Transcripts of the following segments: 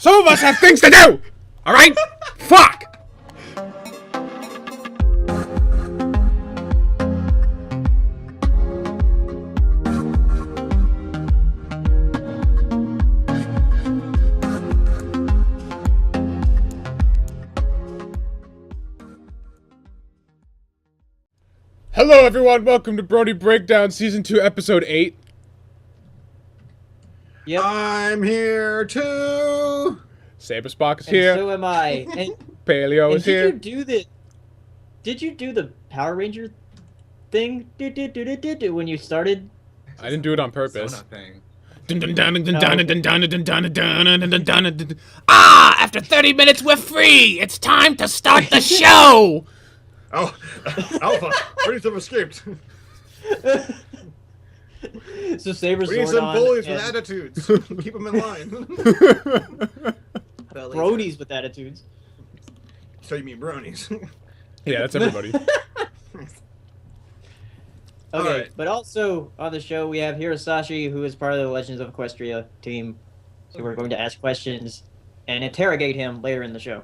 Some of us have things to do! Alright? Fuck! Hello everyone, welcome to Brony Breakdown Season 2, Episode 8. Yep. I'm here too! Saber Spock is And here. so am I. And, Paleo is here. Did you do the Power Ranger thing? When you started? I didn't do it on purpose. Ah! After 30 minutes, we're free! It's time to start the show! Oh, Alpha, Brony have escaped. So Saber's We need some bullies with attitudes. Keep them in line. Bronies with attitudes. So you mean bronies? Yeah, that's everybody. Okay, Alright. but also on the show we have Hirosashii, who is part of the Legends of Equestria team. So we're going to ask questions and interrogate him later in the show.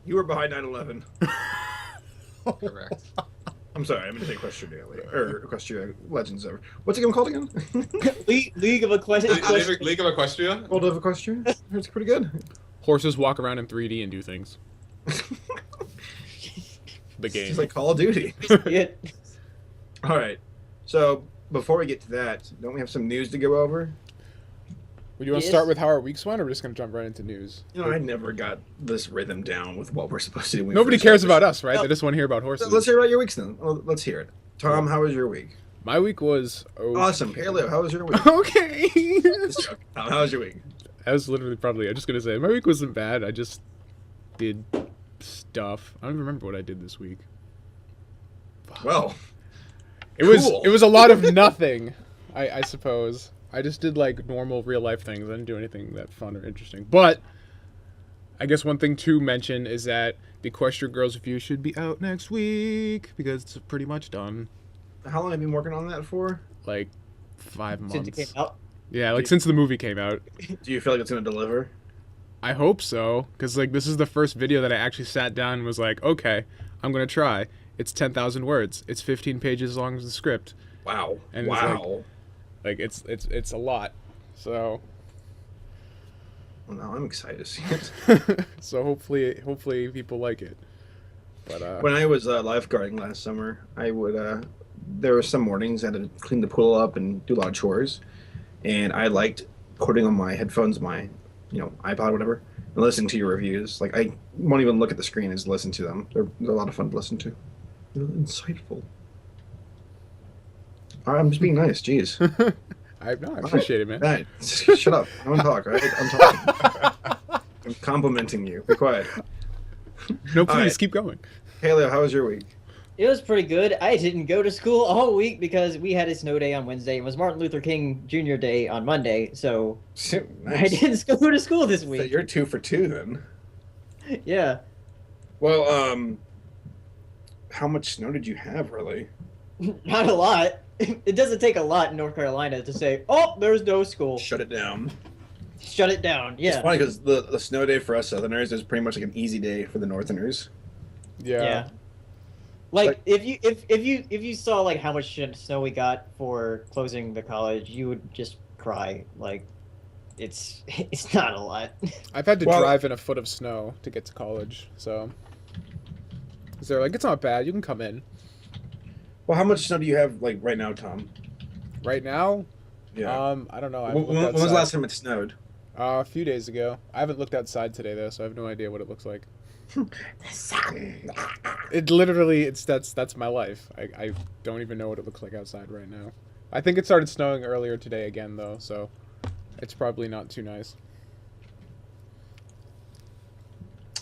You were behind 9/11. Correct. I'm sorry, I meant to say Equestria, or Equestria Legends of... What's it called again? League of Equestria. League of Equestria? World of Equestria? It's pretty good. Horses walk around in 3D and do things. The game. It's like Call of Duty. Alright, so before we get to that, don't we have some news to go over? Would you want to start with how our weeks went, or we're just going to jump right into news? You know, I never got this rhythm down with what we're supposed to do. when we Nobody first cares started. about us, right? No. They just want to hear about horses. Let's hear about your weeks then. Well, let's hear it. Tom, how was your week? My week was... okay. Awesome. Paleo, how was your week? Okay. Just joking. Tom, how was your week? I was literally probably... I'm just going to say, my week wasn't bad. I just did stuff. I don't even remember what I did this week. Well, It was cool. it was a lot of nothing, I suppose. I just did like normal real life things. I didn't do anything that fun or interesting. But I guess one thing to mention is that the Equestria Girls review should be out next week because it's pretty much done. How long have you been working on that for? Like 5 months. Since it came out. Yeah, like since the movie came out. Do you feel like it's going to deliver? I hope so, because like this is the first video that I actually sat down and was like, okay, I'm gonna try. It's 10,000 words. It's 15 pages long as the script. Wow. And Wow. It's a lot. So Well, now I'm excited to see it. so hopefully people like it. But When I was lifeguarding last summer, I would, there were some mornings I had to clean the pool up and do a lot of chores. And I liked putting on my headphones, my, iPod, whatever, and listening to your reviews. Like, I won't even look at the screen, just listen to them. They're a lot of fun to listen to. They're insightful. All right, I'm just being nice, jeez. I appreciate it, man. Right. Shut up. I don't talk, right? I'm talking. I'm complimenting you. Be quiet. No, please right. keep going. Paleo, how was your week? It was pretty good. I didn't go to school all week because we had a snow day on Wednesday. It was Martin Luther King Jr. Day on Monday, so I Nice. didn't go to school this So week. you're 2 for 2 then. Yeah. Well, how much snow did you have, really? Not a lot. It doesn't take a lot in North Carolina to say, oh, there's no school. Shut it down. Shut it down. It's Yeah. funny because the snow day for us Southerners is pretty much like an easy day for the Northerners. Yeah. Like if you saw like how much snow we got for closing the college, you would just cry. Like it's not a lot. I've had to Well- drive in a foot of snow to get to college, so. Because they're like, it's not bad, you can come in. Well, how much snow do you have like right now, Tom? Right now, Yeah. I don't know. I when, haven't looked when was the outside. last time it snowed? A few days ago. I haven't looked outside today though, so I have no idea what it looks like. It literally, that's my life. I don't even know what it looks like outside right now. I think it started snowing earlier today again though, so it's probably not too nice.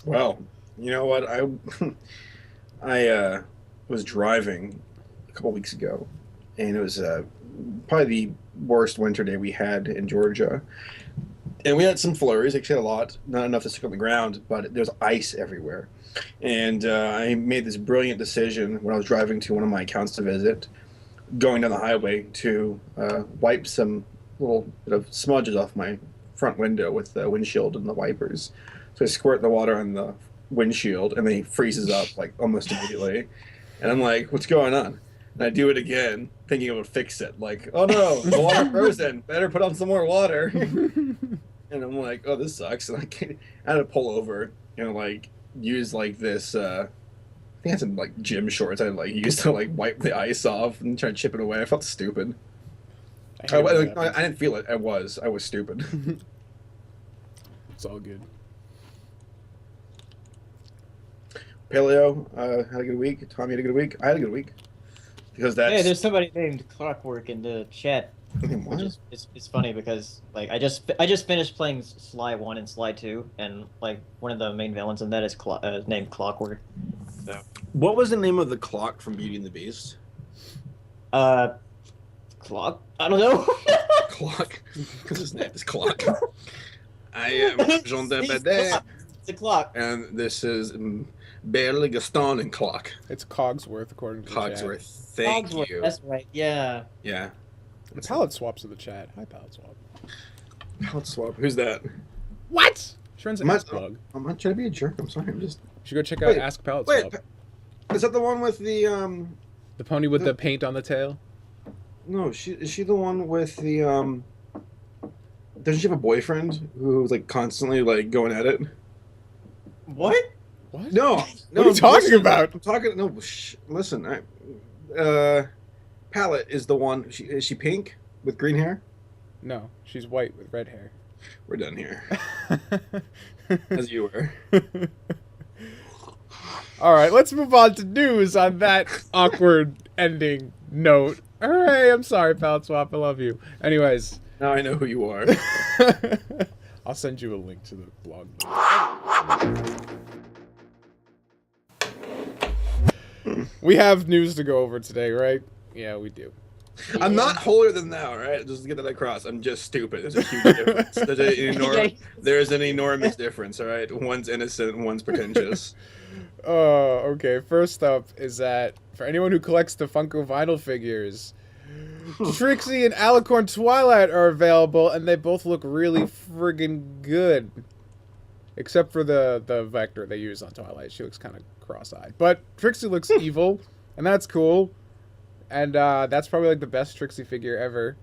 Well, you know what? I was driving a couple weeks ago, and it was probably the worst winter day we had in Georgia. And we had some flurries, actually a lot, not enough to stick on the ground, but there's ice everywhere. And I made this brilliant decision when I was driving to one of my accounts to visit, going down the highway to wipe some little bit of smudges off my front window with the windshield and the wipers. So I squirt the water on the windshield, and then he freezes up like almost immediately. And I'm like, "What's going on?" And I do it again, thinking it would fix it. Like, "Oh no, the water frozen. Better put on some more water." And I'm like, "Oh, this sucks." And I had to pull over and like use like this. I think I had some like gym shorts I like used to like wipe the ice off and try to chip it away. I felt stupid. I didn't feel it. I was stupid. It's all good. Paleo had a good week. Tommy had a good week. I had a good week because that's. Hey, there's somebody named Clockwork in the chat. What? Which is it's funny because like I just finished playing Sly 1 and Sly 2, and like one of the main villains in that is named Clockwork. So. What was the name of the clock from Beauty and the Beast? Clock? I don't know. Clock, because his name is Clock. I am Jean de Bede, It's a clock. and this is Barely Gaston and Clock. It's Cogsworth, according to Cogsworth. the Thank Cogsworth, you. That's right. Yeah. Yeah. chat. The palette swaps in the chat. Hi, palette swap. Palette swap. Who's that? What? Sharon's an Am I- ass plug. I'm not trying to be a jerk. I'm sorry. I'm just. You should go check out Wait, Ask Palette Wait, Swap. is that the one with the The pony with the- the paint on the tail. No, is she the one with the Doesn't she have a boyfriend who's like constantly like going at it? What? What? No, What are you talking about? I'm talking. No, listen. Palette is the one. Is she pink with green hair? No, she's white with red hair. We're done here, as you were. All right, let's move on to news on that awkward ending note. All right, I'm sorry, Palette Swap. I love you. Anyways, Now I know who you are. I'll send you a link to the blog. We have news to go over today, right? Yeah, we do. I'm not holier than thou, right? Just to get that across. I'm just stupid. There's a huge difference. There's an enormous difference, all right? One's innocent and one's pretentious. Okay. First up is that for anyone who collects the Funko vinyl figures, Trixie and Alicorn Twilight are available, and they both look really friggin' good. Except for the vector they use on Twilight. She looks kind of cross-eyed. But Trixie looks evil, and that's cool. And that's probably like the best Trixie figure ever.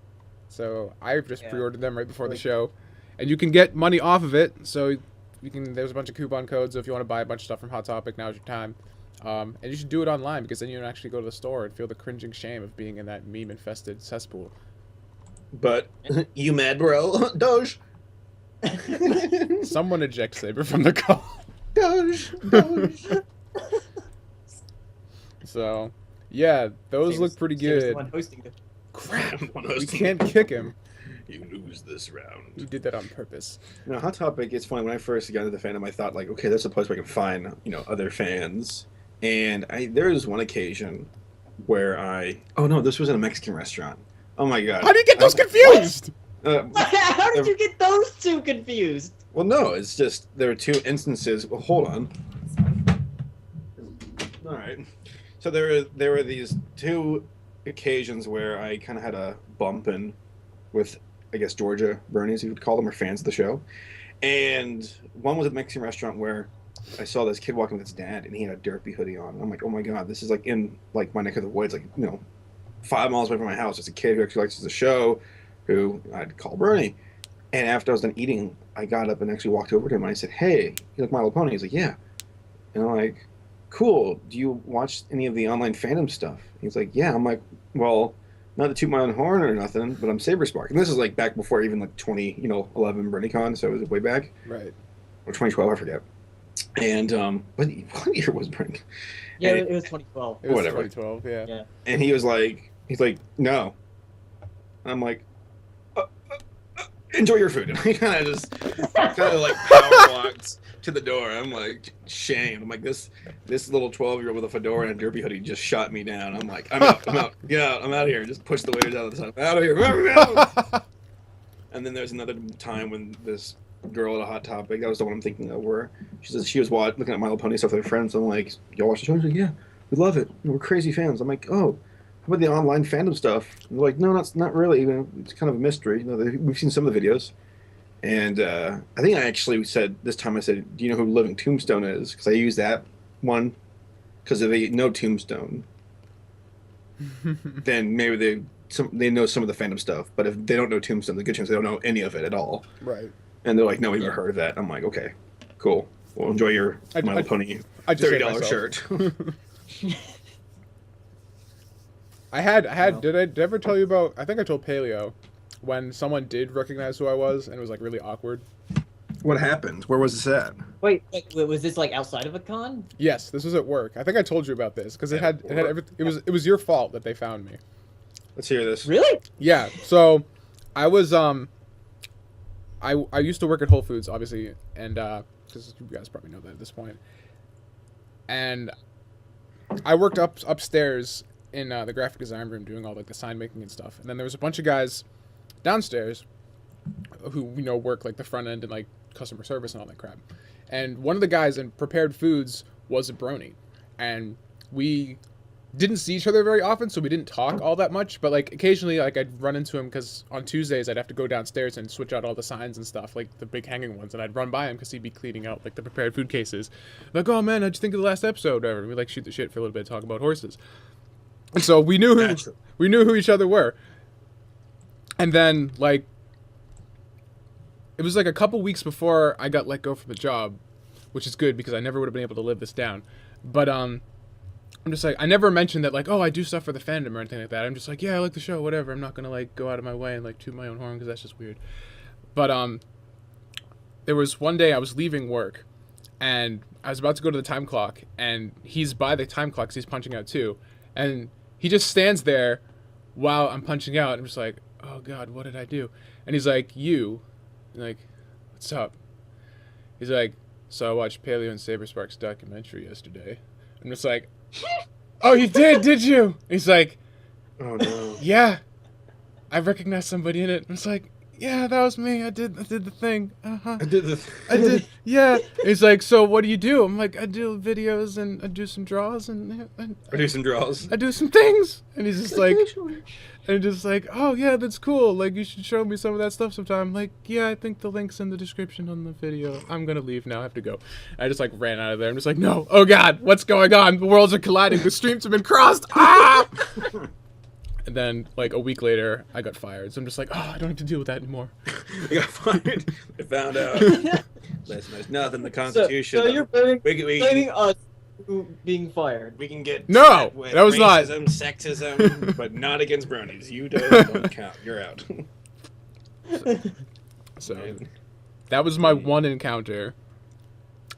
So I just pre-ordered them right before the show. And you can get money off of it. So you can. There's a bunch of coupon codes. So if you want to buy a bunch of stuff from Hot Topic, now's your time. And you should do it online because then you don't actually go to the store and feel the cringing shame of being in that meme-infested cesspool. But you mad, bro? Doge. Someone eject Saber from the call. Doge. So, yeah, those Saber's- look pretty Saber's the good. one hosting the- Crap, One we hosting. can't kick him. You lose this round. You did that on purpose. Now, Hot Topic, it's funny, when I first got into the fandom, I thought, like, okay, there's a place where I can find, other fans. And there was one occasion where oh no, this was in a Mexican restaurant. Oh my God. How do you get those confused? How did you get those two confused? Well, no, it's just, there were two instances. Well, hold on. All right. So there were these two occasions where I kind of had a bump in with, I guess, Georgia Bronies, you would call them, or fans of the show. And one was at a Mexican restaurant where I saw this kid walking with his dad, and he had a derpy hoodie on. And I'm like, oh my God, this is like in like my neck of the woods, like 5 miles away from my house. It's a kid who actually likes the show, who I'd call Brony. And after I was done eating, I got up and actually walked over to him and I said, "Hey, you like My Little Pony?" He's like, "Yeah." And I'm like, "Cool. Do you watch any of the online fandom stuff?" He's like, "Yeah." I'm like, "Well, not to toot my own horn or nothing, but I'm Saber Spark." And this is like back before even like 2011 BronyCon, so it was way back. Right. Or 2012, I forget. And what year was Brony? Yeah, And it was 2012. It was Whatever. 2012, yeah. And he's like, "No." And I'm like, "Enjoy your food." And he kind of like power walked to the door. I'm like, shamed. I'm like, this little 12-year-old with a fedora and a derby hoodie just shot me down. I'm like, I'm out. Get out. I'm out of here. Just push the waiters out of the side. I'm out of here. And then there's another time when this girl at a Hot Topic, that was the one I'm thinking of, where she says she was looking at My Little Pony stuff with her friends. I'm like, "Y'all watch the show?" She's like, "Yeah, we love it. We're crazy fans." I'm like, "Oh, how about the online fandom stuff?" And they're like, "No, that's not really. It's kind of a mystery. We've seen some of the videos." And I think I actually said this time. I said, "Do you know who Living Tombstone is?" Because I used that one. Because if they know Tombstone, then maybe they know some of the Fandom stuff. But if they don't know Tombstone, the good chance they don't know any of it at all. Right. And they're like, "No, we've never heard of that." I'm like, "Okay, cool. Well, enjoy your My Little Pony I just hate $30 myself. shirt." I had. Did I ever tell you about? I think I told Paleo when someone did recognize who I was, and it was like really awkward. What happened? Where was this at? Wait, was this like outside of a con? Yes, this was at work. I think I told you about this because it had everything. It was your fault that they found me. Let's hear this. Really? Yeah. So, I was I used to work at Whole Foods, obviously, and because you guys probably know that at this point. And I worked upstairs in the graphic design room doing all like the sign making and stuff. And then there was a bunch of guys downstairs who work like the front end and like customer service and all that crap. And one of the guys in prepared foods was a Brony, and we didn't see each other very often, so we didn't talk all that much. But like occasionally, like I'd run into him because on Tuesdays I'd have to go downstairs and switch out all the signs and stuff, like the big hanging ones, and I'd run by him because he'd be cleaning out like the prepared food cases. Like, oh man, how'd you think of the last episode? Whatever. We like shoot the shit for a little bit, talk about horses. And so we knew who each other were. And then like it was like a couple weeks before I got let go from the job, which is good because I never would have been able to live this down. But I'm just like, I never mentioned that like, oh, I do stuff for the fandom or anything like that. I'm just like, yeah, I like the show, whatever. I'm not gonna like go out of my way and like toot my own horn because that's just weird. But there was one day I was leaving work, and I was about to go to the time clock, and he's by the time clock because he's punching out too, and he just stands there while I'm punching out. I'm just like, oh god, what did I do? And he's like, you. I'm like, what's up? He's like, so I watched Paleo and Saber Sparks documentary yesterday. I'm just like, oh, you did you? He's like, Oh no. yeah, I recognized somebody in it. I was like, yeah, that was me. I did the thing. I did the. I did. Yeah. He's like, so what do you do? I'm like, I do videos and I do some draws and I do some draws. I do some things. And he's just like, oh yeah, that's cool. Like you should show me some of that stuff sometime. I'm like, yeah, I think the link's in the description on the video. I'm gonna leave now. I have to go. I just like ran out of there. I'm just like, no. Oh god, what's going on? The worlds are colliding. The streams have been crossed. Ah! And then, like, a week later, I got fired. So I'm just like, oh, I don't have to deal with that anymore. I got fired. I found out. Listen, there's nothing in the Constitution. So you're blaming we, us for being fired. we can get No, upset with that was not- racism, sexism, but not against bronies. You don't count. You're out. So that was my one encounter.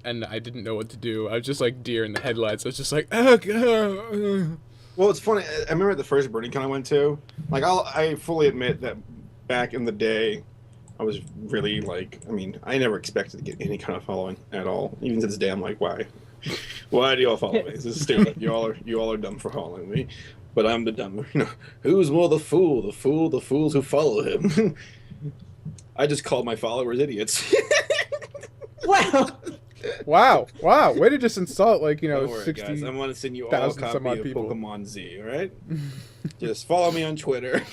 And I didn't know what to do. I was just like deer in the headlights. I was just like, oh, God. Well, it's funny. I remember the first Brony con I went to. Like, I fully admit that back in the day, I was really like. I mean, I never expected to get any kind of following at all. Even to this day, I'm like, why? Why do y'all follow me? This is stupid. You all are dumb for following me. But I'm the dumb. Who's more the fool? The fools who follow him. I just called my followers idiots. Wow. Wow. Way to just insult, like, Don't worry, 60. guys. I'm gonna send you all a 1,000 copy some odd of people. Pokemon Z. All right? Just follow me on Twitter.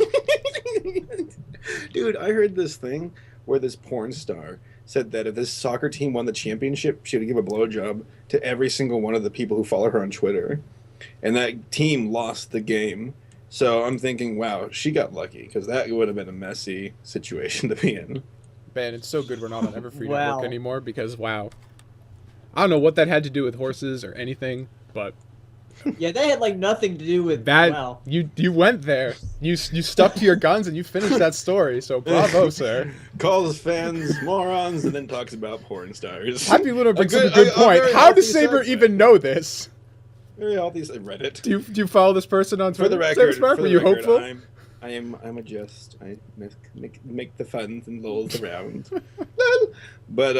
Dude, I heard this thing where this porn star said that if this soccer team won the championship, she would give a blowjob to every single one of the people who follow her on Twitter, and that team lost the game. So I'm thinking, wow, she got lucky because that would have been a messy situation to be in. Man, it's so good we're not on Everfree Wow. Network anymore because, wow. I don't know what that had to do with horses or anything, but Yeah, that had like nothing to do with that Wow. you went there. You stuck to your guns and you finished that story. So bravo, sir. Calls fans morons and then talks about porn stars. Happy Lunar brings up a good- good a point. very How healthy does Saber subject. even know this? Very obviously Reddit. Do you follow this person on For Twitter? the record, Saber Spark, for were the you record, hopeful? I'm a jest. I make the funs and lols around. Lol. But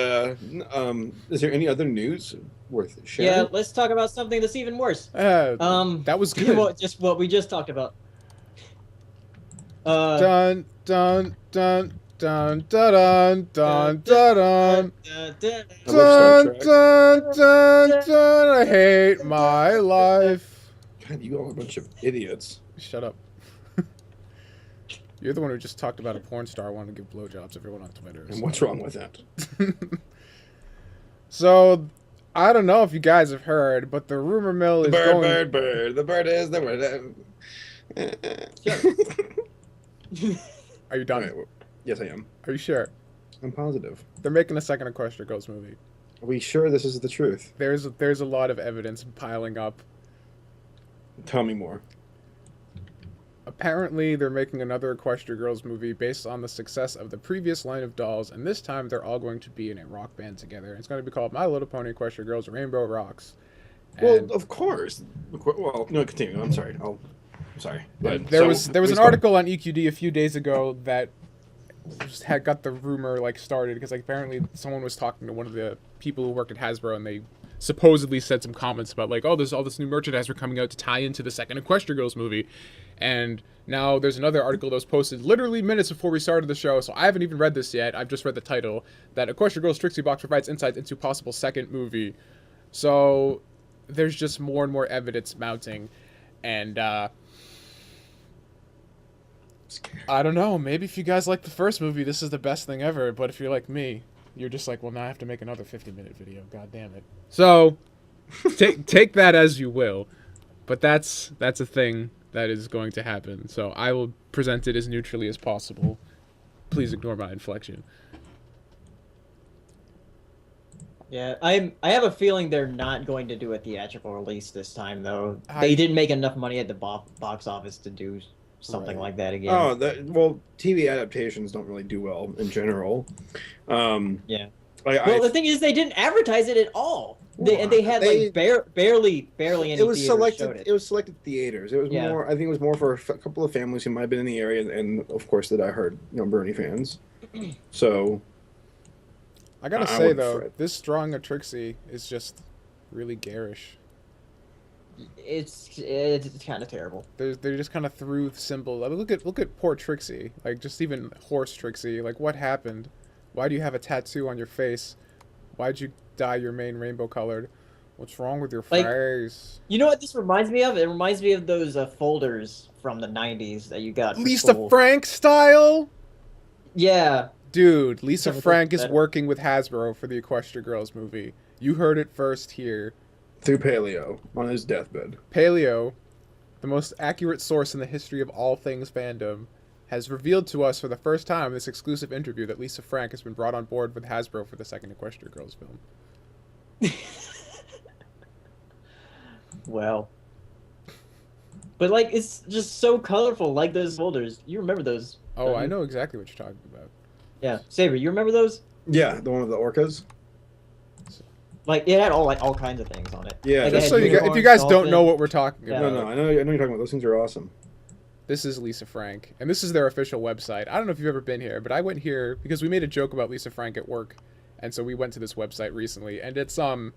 is there any other news worth sharing? Yeah, let's talk about something that's even worse. That was good. Just what we just talked about. Dun dun dun dun dun dun dun dun. I love Star Dun, Trek. dun, dun, dun, I hate my life. God, you all are a bunch of idiots. Shut up. You're the one who just talked about a porn star wanting to give blowjobs to everyone on Twitter. And what's wrong with that? So, I don't know if you guys have heard, but the rumor mill is going... Bird. The bird is the word. Are you done? Right, well, yes, I am. Are you sure? I'm positive. They're making a second Equestria Girls movie. Are we sure this is the truth? There's a lot of evidence piling up. Tell me more. Apparently, they're making another Equestria Girls movie based on the success of the previous line of dolls, and this time they're all going to be in a rock band together. It's going to be called My Little Pony Equestria Girls Rainbow Rocks. Well, of course. Well, no, continue. I'm sorry. I'm sorry. But there was an article on EQD a few days ago that just had got the rumor like started because like apparently someone was talking to one of the people who work at Hasbro and they supposedly said some comments about like, oh, there's all this new merchandise we're coming out to tie into the second Equestria Girls movie. And now there's another article that was posted literally minutes before we started the show, so I haven't even read this yet. I've just read the title, that Equestria Girls Trixie Box provides insights into possible second movie. So there's just more and more evidence mounting. And I don't know, maybe if you guys like the first movie, this is the best thing ever. But if you're like me, you're just like, well, now I have to make another 50-minute video. God damn it. So take that as you will. But that's a thing that is going to happen. So I will present it as neutrally as possible. Please ignore my inflection. Yeah, I have a feeling they're not going to do a theatrical release this time, though. They didn't make enough money at the box office to do something like that again. Oh, well, TV adaptations don't really do well in general. Yeah. The thing is, they didn't advertise it at all. They had like barely any. It was selected. Showed it. It was selected theaters. It was more. I think it was more for a couple of families who might have been in the area, and of course, that I heard, Brony fans. So, I gotta say though, this drawing of Trixie is just really garish. It's kind of terrible. They just kind of threw the symbol. I mean, look at poor Trixie. Like just even horse Trixie. Like what happened? Why do you have a tattoo on your face? Why'd you dye your mane rainbow colored? What's wrong with your face? You know what this reminds me of? It reminds me of those folders from the 90s that you got for Lisa school. Frank style? Yeah. Dude, Lisa Frank is working with Hasbro for the Equestria Girls movie. You heard it first here. Through Paleo, on his deathbed. Paleo, the most accurate source in the history of all things fandom, has revealed to us for the first time in this exclusive interview that Lisa Frank has been brought on board with Hasbro for the second Equestria Girls film. Well. But, like, it's just so colorful, like those folders. You remember those. Oh, I know exactly what you're talking about. Yeah. Saber, you remember those? Yeah, the one with the orcas? Like, it had all kinds of things on it. Yeah. Like, just so if you guys don't know what we're talking about. No, I know you're talking about. Those things are awesome. This is Lisa Frank, and this is their official website. I don't know if you've ever been here, but I went here because we made a joke about Lisa Frank at work, and so we went to this website recently, and it's, Paleo,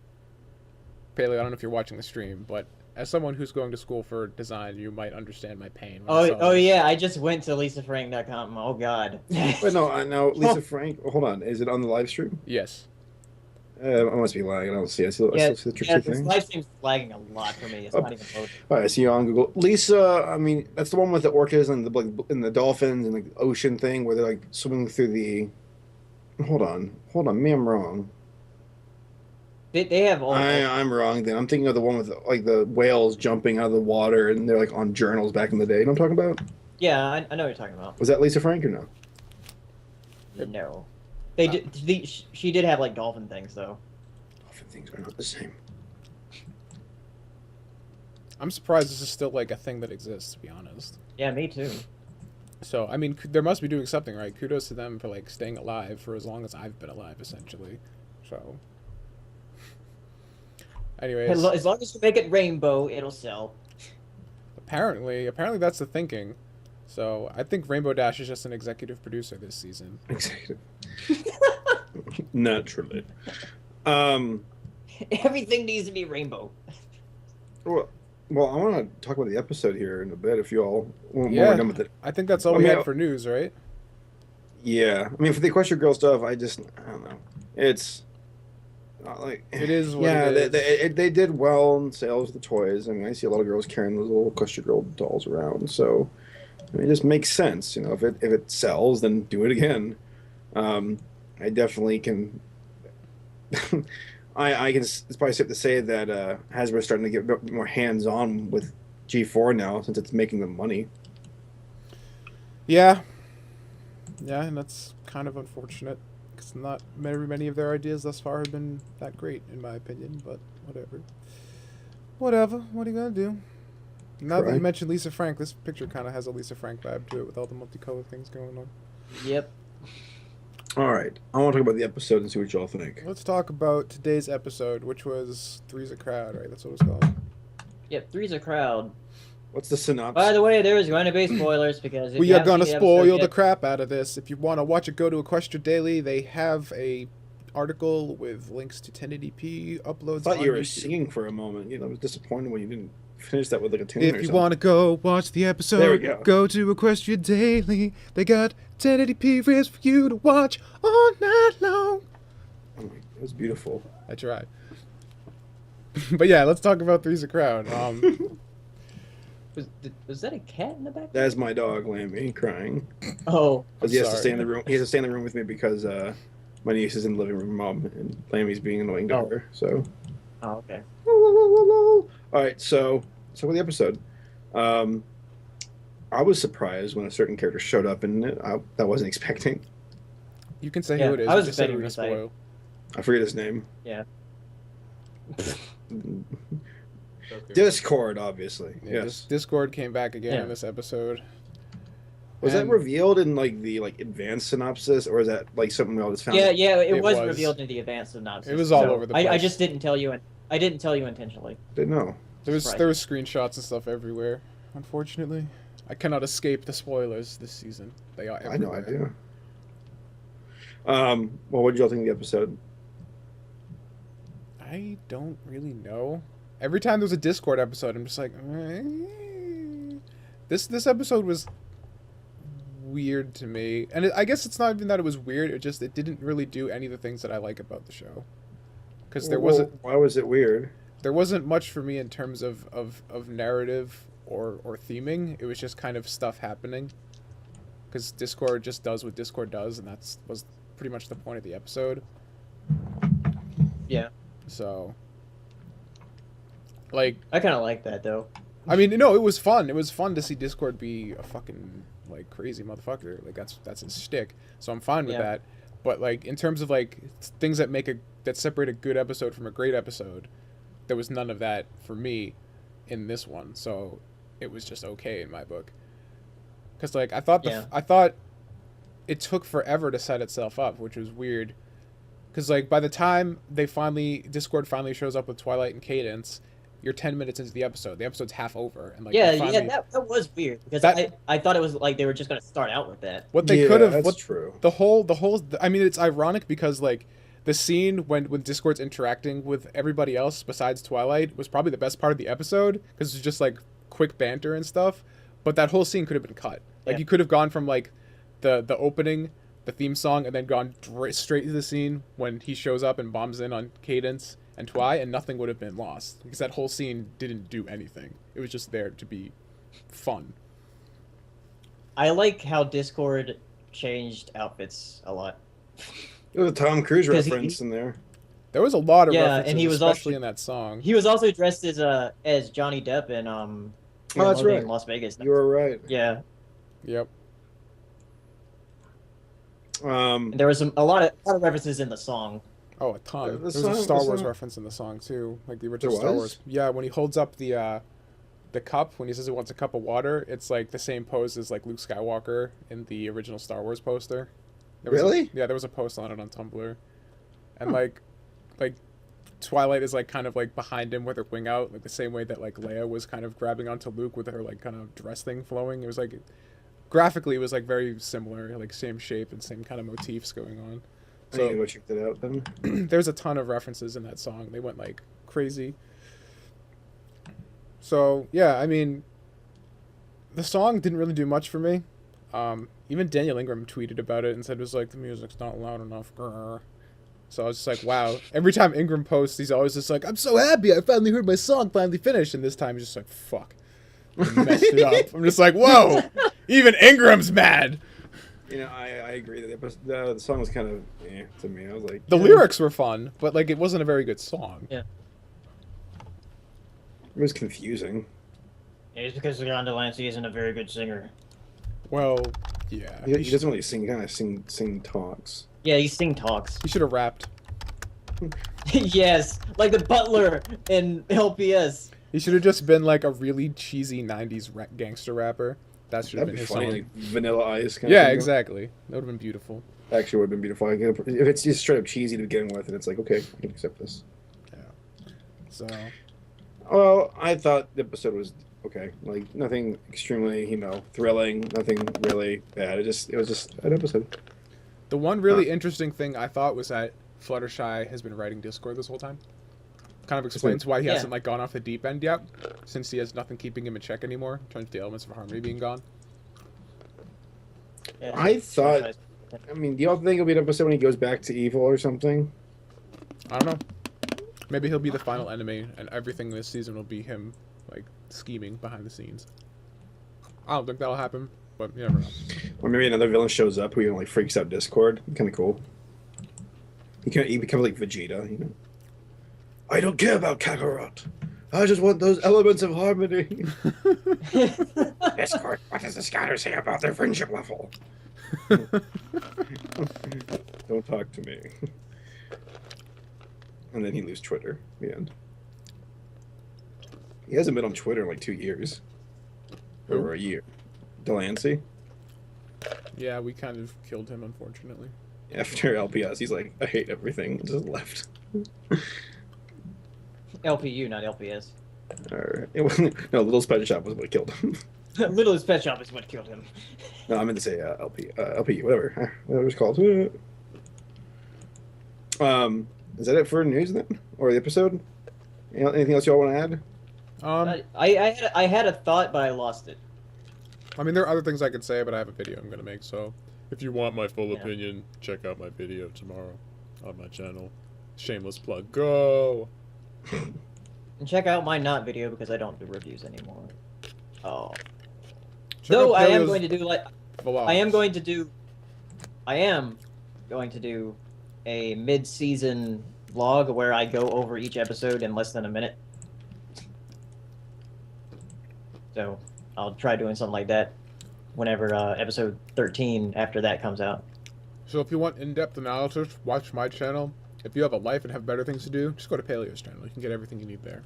I don't know if you're watching the stream, but as someone who's going to school for design, you might understand my pain. Oh yeah, I just went to lisafrank.com. Oh god. Wait, no, I know Lisa Frank. Hold on, is it on the live stream? Yes. I must be lagging. I don't see. I see the Trixie thing. Live stream's lagging a lot for me. It's not even loading. All right, I see you on Google. Lisa, I mean, that's the one with the orcas and the dolphins and the ocean thing where they're like swimming through the. Hold on, maybe I'm wrong. They have all. I'm wrong. Then I'm thinking of the one with the whales jumping out of the water and they're like on journals back in the day. You know what I'm talking about? Yeah, I know what you're talking about. Was that Lisa Frank or no? No. She did have like dolphin things though. Dolphin things are not the same. I'm surprised this is still like a thing that exists, to be honest. Yeah, me too. So I mean, there must be doing something right. Kudos to them for like staying alive for as long as I've been alive, essentially. So, anyways, as long as you make it rainbow, it'll sell. Apparently that's the thinking. So I think Rainbow Dash is just an executive producer this season. Executive. Naturally. Everything needs to be rainbow. Well, I want to talk about the episode here in a bit if you all when we're done with it. I think that's all we had for news, right? Yeah. I mean, for the Equestria Girl stuff, I don't know. It's not like... It is what it is. They did well in sales of the toys. I mean, I see a lot of girls carrying those little Equestria Girl dolls around, so... I mean, it just makes sense, you know. If it sells, then do it again. I definitely can. I can. It's probably safe to say that Hasbro's starting to get a bit more hands on with G4 now since it's making them money. Yeah. Yeah, and that's kind of unfortunate. Because not many of their ideas thus far have been that great, in my opinion, but whatever. Whatever. What are you going to do? Now that you mentioned Lisa Frank, this picture kind of has a Lisa Frank vibe to it with all the multicolored things going on. Yep. All right, I want to talk about the episode and see what y'all think. Let's talk about today's episode, which was Three's a Crowd, right? That's what it's called. Yep. Three's a crowd. What's the synopsis? By the way, there is going to be spoilers because if We you are haven't gonna seen the spoil episode the yet- crap out of this. If you want to watch it, go to Equestria Daily. They have a article with links to 1080p uploads. I thought on you were YouTube. singing for a moment. You know, I was disappointed when you didn't finish that with like a tune or If you something. want to go watch the episode, There we go. to Equestria Daily. They got 1080p rips for you to watch all night long. Oh my, it was beautiful. I tried. But yeah, let's talk about Three's a Crowd. Was that a cat in the back? That is my dog, Lammy, crying. Oh. Because he has to Sorry. stay in the room. He has to stay in the room with me because my niece is in the living room, mom, and Lammy's being annoying to Oh. her. So. Oh, okay. All right, so with the episode, I was surprised when a certain character showed up, and that I wasn't expecting. You can say Yeah, who it is. I was just said expecting we're you to say. spoil. I forget his name. Yeah. Okay. Discord, obviously. Yeah, Yes. Discord came back again Yeah. in this episode. Was that And- revealed in like the advanced synopsis, or is that like something we all just found? Yeah, it It was was. revealed in the advanced synopsis. It was all so over the I place. just didn't tell you. I didn't tell you intentionally. Didn't know. There was Surprising. screenshots and stuff everywhere. Unfortunately, I cannot escape the spoilers this season. They are I know, everywhere. I do. Well, what did y'all think of the episode? I don't really know. Every time there's a Discord episode, I'm just like, this episode was weird to me, and I guess it's not even that it was weird. It didn't really do any of the things that I like about the show. Because Well, why was it weird? there wasn't much for me in terms of narrative or theming. It was just kind of stuff happening. Because Discord just does what Discord does, and was pretty much the point of the episode. Yeah. So, like, I kind of like that though. I mean, no, it was fun. It was fun to see Discord be a fucking like crazy motherfucker. Like that's his shtick. So I'm fine with Yeah. that. But like in terms of like things that separate a good episode from a great episode, there was none of that for me in this one. So it was just okay in my book. Cuz like I thought it took forever to set itself up, which was weird. Cuz like by the time Discord finally shows up with Twilight and Cadence, you're 10 minutes into the episode. The episode's half over, and like Yeah, they finally- that was weird because That- I thought it was like they were just gonna start out with that. What they Yeah, could have, that's what true. the whole. I mean, it's ironic because like the scene when Discord's interacting with everybody else besides Twilight was probably the best part of the episode because it's just like quick banter and stuff. But that whole scene could have been cut. Like Yeah. you could have gone from like the opening, the theme song, and then gone straight to the scene when he shows up and bombs in on Cadence and Twi, and nothing would have been lost because that whole scene didn't do anything. It was just there to be fun. I like how Discord changed outfits a lot. There was a Tom Cruise 'Cause he- reference in there. There was a lot of Yeah, references, and he was especially also- in that song. He was also dressed as Johnny Depp in Fear that's and Loathing right. in Las Vegas. You were right. Yeah, Yep. and there was a lot of references in the song. Oh, a ton. The There's a song- Star the Wars song- reference in the song too, like the original There Star was? Wars. Yeah, when he holds up the cup, when he says he wants a cup of water, it's like the same pose as like Luke Skywalker in the original Star Wars poster. There was Really? yeah, there was a post on it on Tumblr, and like Twilight is like kind of like behind him with her wing out, like the same way that like Leia was kind of grabbing onto Luke with her like kind of dress thing flowing. It was like graphically, it was like very similar, like same shape and same kind of motifs going on. I need to go check that out then. There's a ton of references in that song. They went like crazy. So yeah, I mean, the song didn't really do much for me. Even Daniel Ingram tweeted about it and said it was like the music's not loud enough. Grr. So I was just like, wow. Every time Ingram posts, he's always just like, I'm so happy I finally heard my song finally finished. And this time he's just like, fuck. I messed it up. I'm just like, whoa. Even Ingram's mad. You know, I agree that the song was kind of to me. I was like, The lyrics were fun, but like it wasn't a very good song. Yeah. It was confusing. It's because Grande Lancey isn't a very good singer. Well, yeah. He doesn't really sing. He kind of sing talks. Yeah, he sing talks. He should have rapped. Yes, like the butler in LPS. He should have just been like a really cheesy '90s gangster rapper. That should have That'd been be his funny, song. like Vanilla Ice. Kind Yeah, of thing. exactly. That would have been beautiful. Actually, would have been beautiful. If it's just straight up cheesy to begin with, and it's like, okay, I can accept this. So, Well, I thought the episode was okay. Like nothing extremely, thrilling. Nothing really bad. It was just an episode. the one really interesting thing I thought was that Fluttershy has been writing Discord this whole time. Kind of explains why he Yeah. hasn't like gone off the deep end yet, since he has nothing keeping him in check anymore. In terms of the elements of harmony being gone. Yeah. I thought. I mean, do y'all think it'll be an episode when he goes back to evil or something? I don't know. Maybe he'll be the final enemy, and everything this season will be him like scheming behind the scenes. I don't think that'll happen, but you never know. Or maybe another villain shows up who like freaks out Discord. Kind of cool. He becomes like Vegeta. I don't care about Kakarot. I just want those elements of harmony. Discord, what does the scatter say about their friendship level? Don't talk to me. And then he leaves Twitter. The end. He hasn't been on Twitter in like 2 years. Who? Over a year. Delancey. Yeah, we kind of killed him, unfortunately. After LPS, he's like, I hate everything. And just left. LPU, not LPS. No, Little Pet Shop was what killed him. Littlest Pet Shop is what killed him. No, I meant to say LP, whatever it's called. Is that it for news then, or the episode? Anything else y'all want to add? I had a thought, but I lost it. I mean, there are other things I could say, but I have a video I'm gonna make. So, if you want my full opinion, check out my video tomorrow on my channel. Shameless plug. Go. And check out my not video because I don't do reviews anymore. Oh. Check Though out I am Paleo's going to do vlogs. I am going to do a mid-season vlog where I go over each episode in less than a minute. So I'll try doing something like that whenever episode 13 after that comes out. So if you want in-depth analysis, watch my channel. If you have a life and have better things to do, just go to Paleo's channel. You can get everything you need there.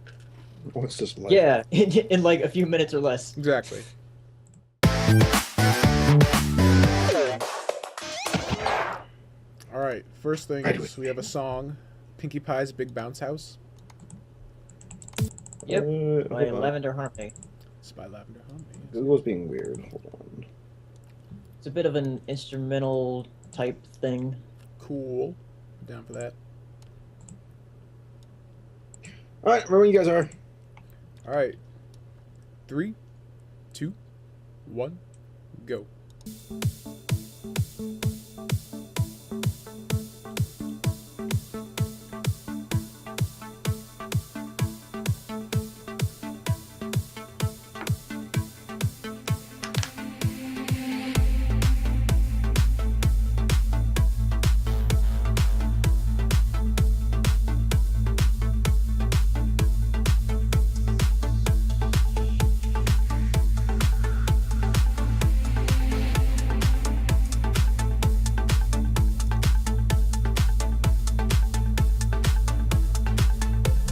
What's this like? Yeah, in like a few minutes or less. Exactly. All right. First thing is we have a song, Pinkie Pie's Big Bounce House. Yep, by Hold on. Lavender Harmony. It's by Lavender Harmony. Google's being weird. Hold on. It's a bit of an instrumental type thing. Cool. Down for that. All right, remember when you guys are. All right. 3, 2, 1, go.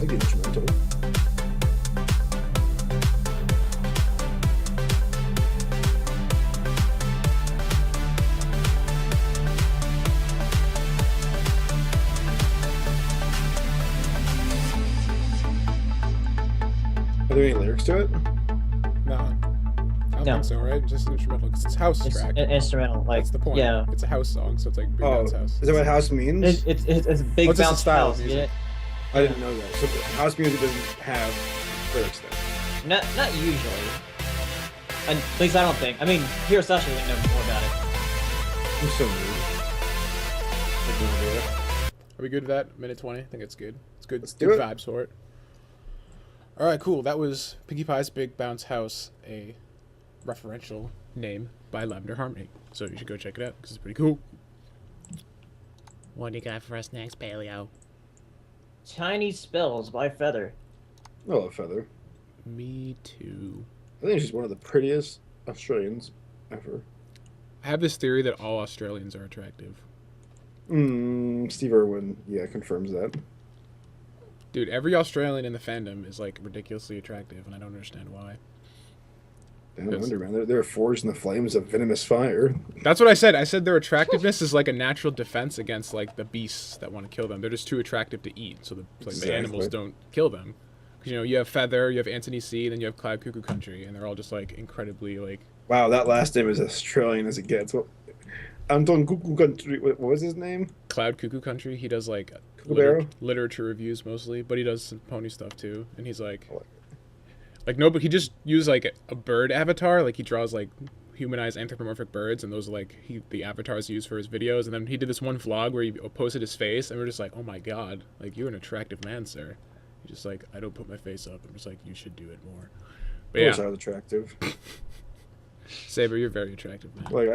I get instrumental. Are there any lyrics to it? No. I don't No. think so, right? Just an instrumental, because it's a house It's track. instrumental, like That's the point. yeah. It's a house song, so it's like Big Oh, Bounce House. is that what house means? It's a big Oh, it's just a bounce style of house. music. Yeah. I didn't know that. So house music doesn't have lyrics then. Not usually. At least I don't think. I mean, Hirosashii would know more about it. I'm so rude. I didn't do it. Are we good with that? Minute 20? I think it's good. It's good. Let's Good do it. vibes for it. All right, cool. That was Pinkie Pie's Big Bounce House, a referential name by Lavender Harmony. So you should go check it out because it's pretty cool. What do you got for us next, Paleo? Chinese spells by Feather. I love Feather. Me too. I think she's one of the prettiest Australians ever. I have this theory that all Australians are attractive. Steve Irwin, yeah, confirms that. Dude, every Australian in the fandom is like ridiculously attractive, and I don't understand why. I don't wonder, man. They're forged in the flames of venomous fire. That's what I said. I said their attractiveness is like a natural defense against like the beasts that want to kill them. They're just too attractive to eat, so the animals don't kill them. Because you have Feather, you have Anthony C, then you have Cloud Cuckoo Country, and they're all just like incredibly like. Wow, that last name is Australian as it gets. Well, Anton Cuckoo Country. What was his name? Cloud Cuckoo Country. He does like literature reviews mostly, but he does some pony stuff too. And he's like no, but he just used like a bird avatar. Like he draws like humanized anthropomorphic birds, and those are like the avatars he used for his videos. And then he did this one vlog where he posted his face, and we're just like, oh my god, like you're an attractive man, sir. He's just like, I don't put my face up. I'm just like, you should do it more. But yeah, I was attractive. Saber, you're very attractive, man. Like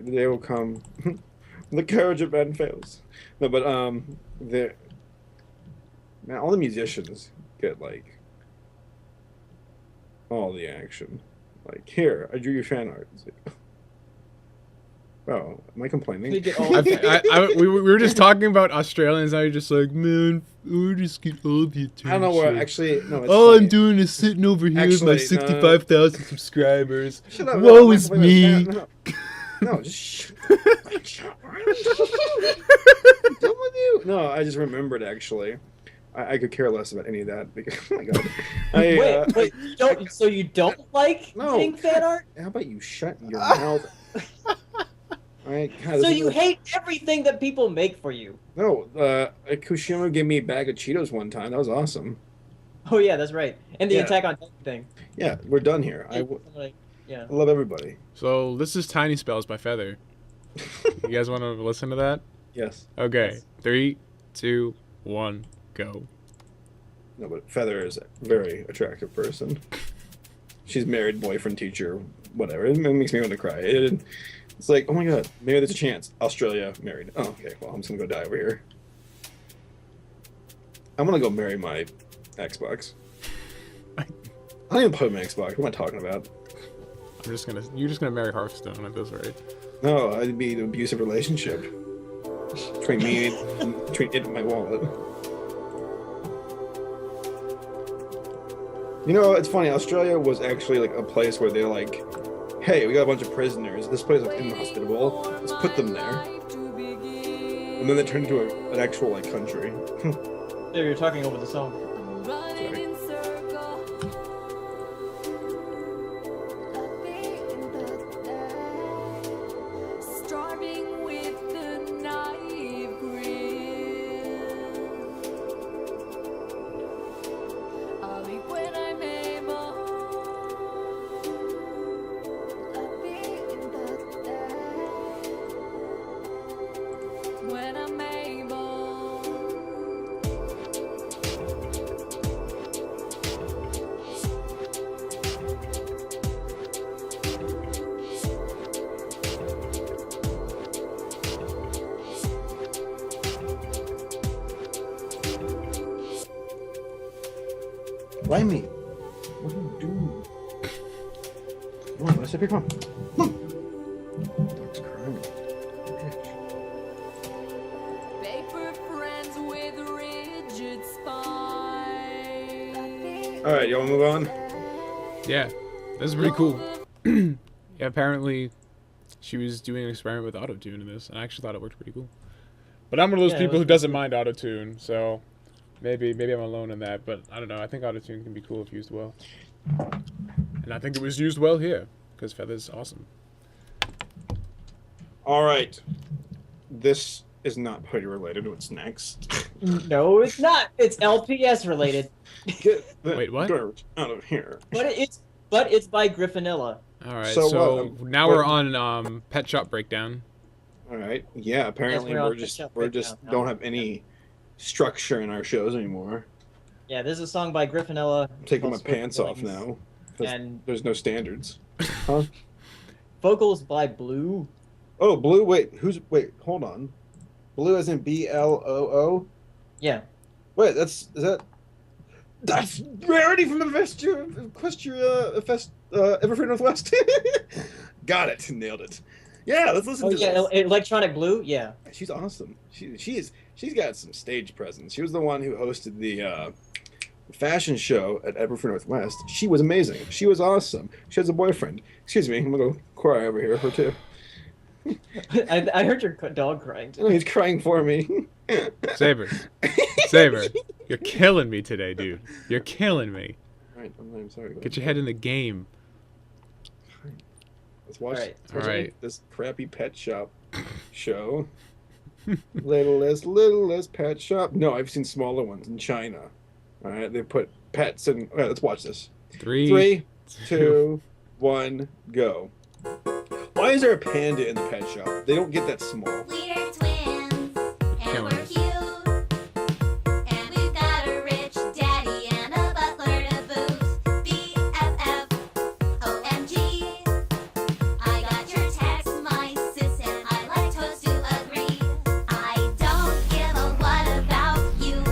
the day will come, the courage of man fails. No, but man, all the musicians get like all the action. Like, here, I drew your fan art. It's like, wow, am I complaining? We were just talking about Australians. Now you're just like, man, we just get all the attention. I don't know where actually. No, all funny. I'm doing is sitting over here with my 65,000 subscribers. Shut up, woe is me. No, just shut up. I'm done with you. No, I just remembered actually. I could care less about any of that because oh my god. Wait, so you don't like getting fan art? How about you shut your mouth? Right, God, so you hate everything that people make for you? No, Kushima gave me a bag of Cheetos one time. That was awesome. Oh yeah, that's right. And the Attack on Titan thing. Yeah, we're done here. I love everybody. So this is Tiny Spells by Feather. You guys want to listen to that? Yes. Okay. Yes. 3, 2, 1, go. No, but Feather is a very attractive person. She's married, boyfriend, teacher, whatever. It makes me want to cry. It's like, oh my god, maybe there's a chance. Australia, married. Oh, okay, well, I'm just gonna go die over here. I'm gonna go marry my Xbox. I don't even play my Xbox. What am I talking about? You're just gonna marry Hearthstone at this rate. No, it'd be an abusive relationship between me and between it and my wallet. You know, it's funny. Australia was actually like a place where they're like, "Hey, we got a bunch of prisoners. This place is inhospitable. Let's put them there." And then they turned into an actual like country. There, you're talking over the song. Sorry. Why me? What are you doing? Come on, let's come on. Dog's crying. Paper friends with rigid spine. Alright, y'all move on? Yeah, this is pretty cool. Yeah, apparently she was doing an experiment with autotune in this, and I actually thought it worked pretty cool. But I'm one of those people who doesn't mind autotune, so maybe I'm alone in that, but I don't know. I think autotune can be cool if used well. And I think it was used well here, because Feather's awesome. Alright. This is not party related. What's next? No, it's not. It's LPS related. Wait, what? Dirt out of here. But it's by Griffinilla. Alright, So so what? now we're on Pet Shop Breakdown. Alright. Yeah, apparently Yes, we're just don't have any structure in our shows anymore. Yeah, this is a song by Griffinilla. I'm taking my called Swift pants off Feelings. now. 'Cause And there's no standards. Huh? vocals by Blue. Oh, Blue. Wait, hold on. Blue as in Bloo. Yeah. Wait, that's Rarity from Equestria Everfree Northwest. Got it, nailed it. Yeah, let's listen Oh to yeah, this. Electronic Blue. Yeah. She's awesome. She's got some stage presence. She was the one who hosted the fashion show at Everfree Northwest. She was amazing. She was awesome. She has a boyfriend. Excuse me, I'm gonna go cry over here. Her too. I heard your dog crying. Oh, he's crying for me. Saber. Saber. You're killing me today, dude. You're killing me. Right, I'm sorry. Get your head in the game. Let's watch, All right. let's watch All right. this crappy pet shop show. littlest pet shop. No, I've seen smaller ones in China. All right, they put pets in. All right, let's watch this. 3, 2, 1, go. Why is there a panda in the pet shop? They don't get that small. We're twins, and Killing we're us. cute. And we've got a rich daddy and a butler to boot. BFF, OMG. I got your text, my sis, and I like toast to agree. I don't give a what about you.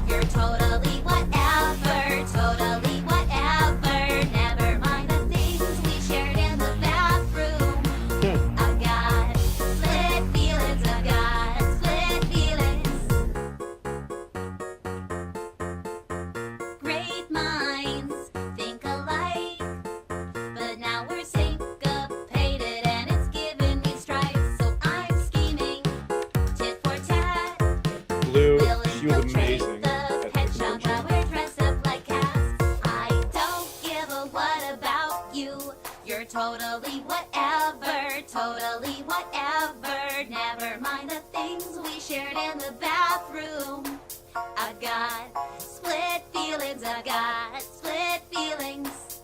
You're totally whatever, totally whatever. Never mind the things we shared in the bathroom. I got split feelings, I got split feelings. Great minds think alike, but now we're syncopated and it's giving me stripes. So I'm scheming, tit for tat. Blue, We'll she was infiltrate amazing the at pet the shop convention. while we're dressed up like cats. I don't give a what about you. You're totally whatever, totally whatever. Never mind the things we shared in the bathroom. I got split feelings, I got split feelings.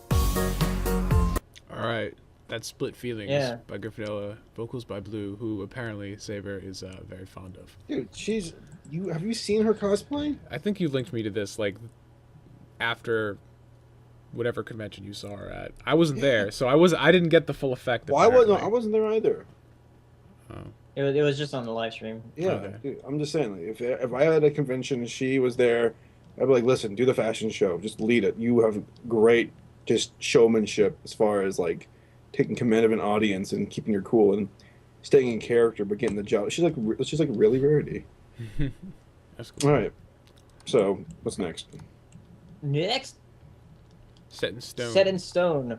All right. That's Split Feelings Yeah. by Gryffindor, vocals by Blue, who apparently Saber is very fond of. Dude, have you seen her cosplay? I think you linked me to this like after whatever convention you saw her at. I wasn't there, so I didn't get the full effect. Well, I apparently. wasn't there either. It was just on the live stream. Yeah, Okay. dude, I'm just saying, like, if I had a convention and she was there, I'd be like, listen, do the fashion show, just lead it. You have great just showmanship as far as like taking command of an audience and keeping her cool and staying in character, but getting the job. She's like really Rarity. That's cool. All right, so what's next? Next, Set in stone. Set in Stone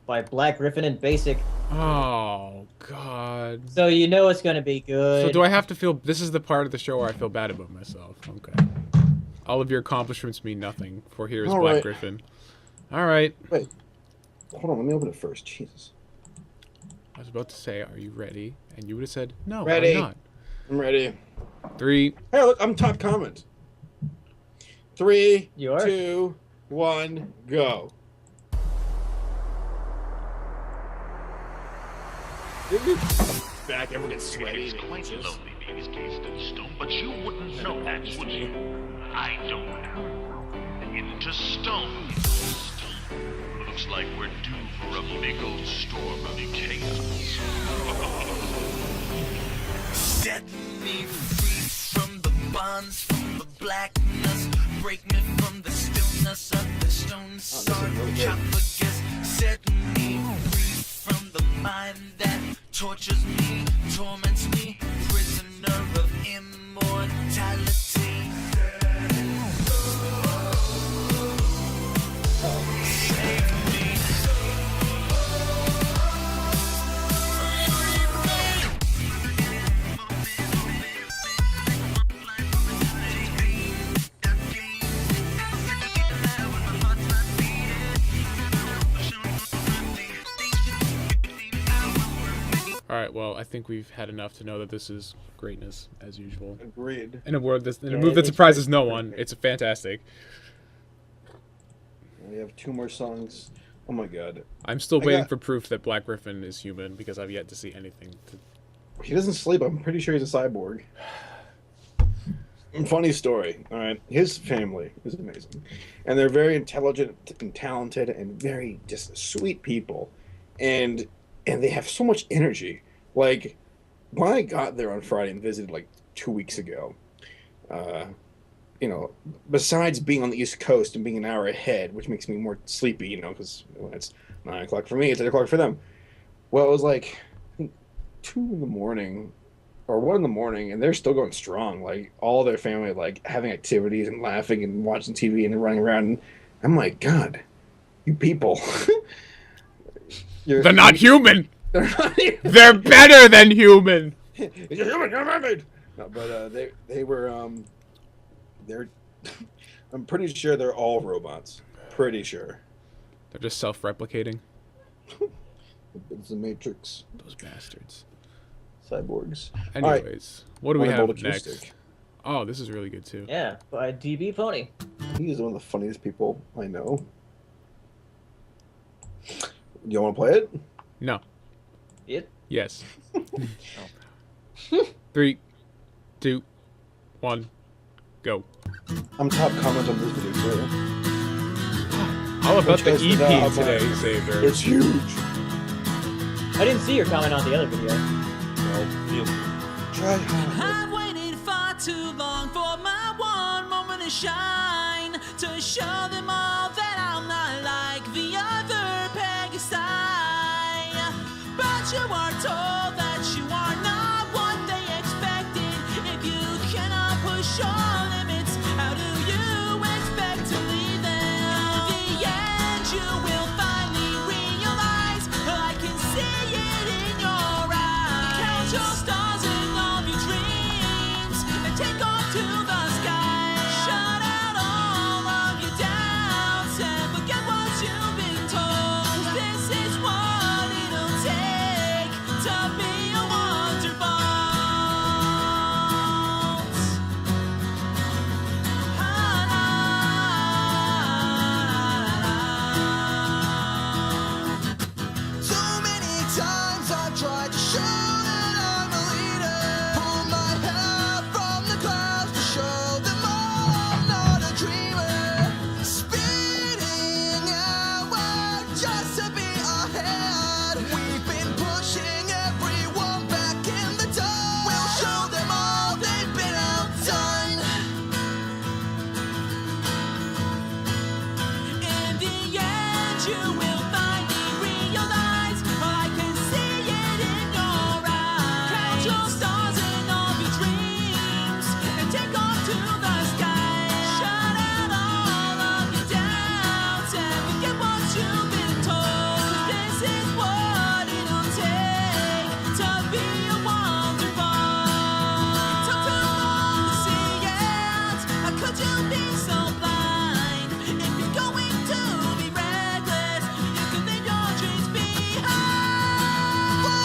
by Black Griffin and Basic. Oh God. So you know it's gonna be good. So do I have to feel? This is the part of the show where I feel bad about myself. Okay. All of your accomplishments mean nothing. For here is All Black right. Griffin. All right. Wait, hold on, let me open it first. Jesus, I was about to say, "Are you ready?" And you would have said, "No, Ready. I'm not." I'm ready. 3. Hey, look, I'm top comment. 3, You are? 2, 1, go. Back, everyone gets sweaty. It's quite lonely being encased in stone, but you wouldn't know that, would you? I don't know. Into stone. Looks like we're due for a big old storm of chaos. Set me free from the bonds, from the blackness. Break me from the stillness of the stone sarcophagus. Set me free from the mind that tortures me, torments me. Prisoner of immortality. Save me. All right. Well, I think we've had enough to know that this is greatness as usual. Agreed. In a move that it's surprises no one, it's fantastic. We have 2 more songs. Oh my god. I'm still I waiting got- for proof that Black Griffin is human because I've yet to see anything. He doesn't sleep. I'm pretty sure he's a cyborg. Funny story. All right, his family is amazing, and they're very intelligent and talented and very just sweet people, and they have so much energy. Like when I got there on Friday and visited like 2 weeks ago, uh, besides being on the East Coast and being an hour ahead, which makes me more sleepy, because when it's 9 o'clock for me, it's 8 o'clock for them. Well, it was like I think 2 in the morning or 1 in the morning, and they're still going strong. Like all their family, like having activities and laughing and watching TV and running around. And I'm like, God, you people, They're not human. They're not human. They're better than human. You're human. You're mermaid. No, but they were they're. I'm pretty sure they're all robots. Pretty sure. They're just self-replicating. It's the Matrix. Those bastards. Cyborgs. Anyways, what do we have Wonderbolt next? Acoustic. Oh, this is really good too. Yeah, by DB Pony. He is one of the funniest people I know. You want to play it? No. It? Yes. 3, 2, 1, go. I'm top comment on this video too. All about the Which is EP the- today, Saber. It's huge. I didn't see your comment on the other video. Try hard. I've waited far too long for my one moment to shine, to show them all that I'm not like the other Pegasi. But you are told that you are not what they expected. If you cannot push your limits, how do you expect to leave them? In the end, you will finally realize I can see it in your eyes. Count your stars and all your dreams and take off to the sky. Shut out all of your doubts and forget what you've been told. This is what it'll take to be a wonderbolt. So many times I've tried to show that I'm a leader. Pull my hair from the clouds to show them all I'm not a dreamer. Spinning outward just to be ahead. We've been pushing everyone back in the dark. We'll show them all they've been outdone. In the end, you will finally realize I can see it in your eyes. Count your stars and all your dreams and take off to the sky. Shut out all of your doubts and forget what you've been told. 'Cause this is what it'll take to be a wonderbolt. Took too long to see it. How could you be so blind? If you're going to be reckless, you can leave your dreams behind. For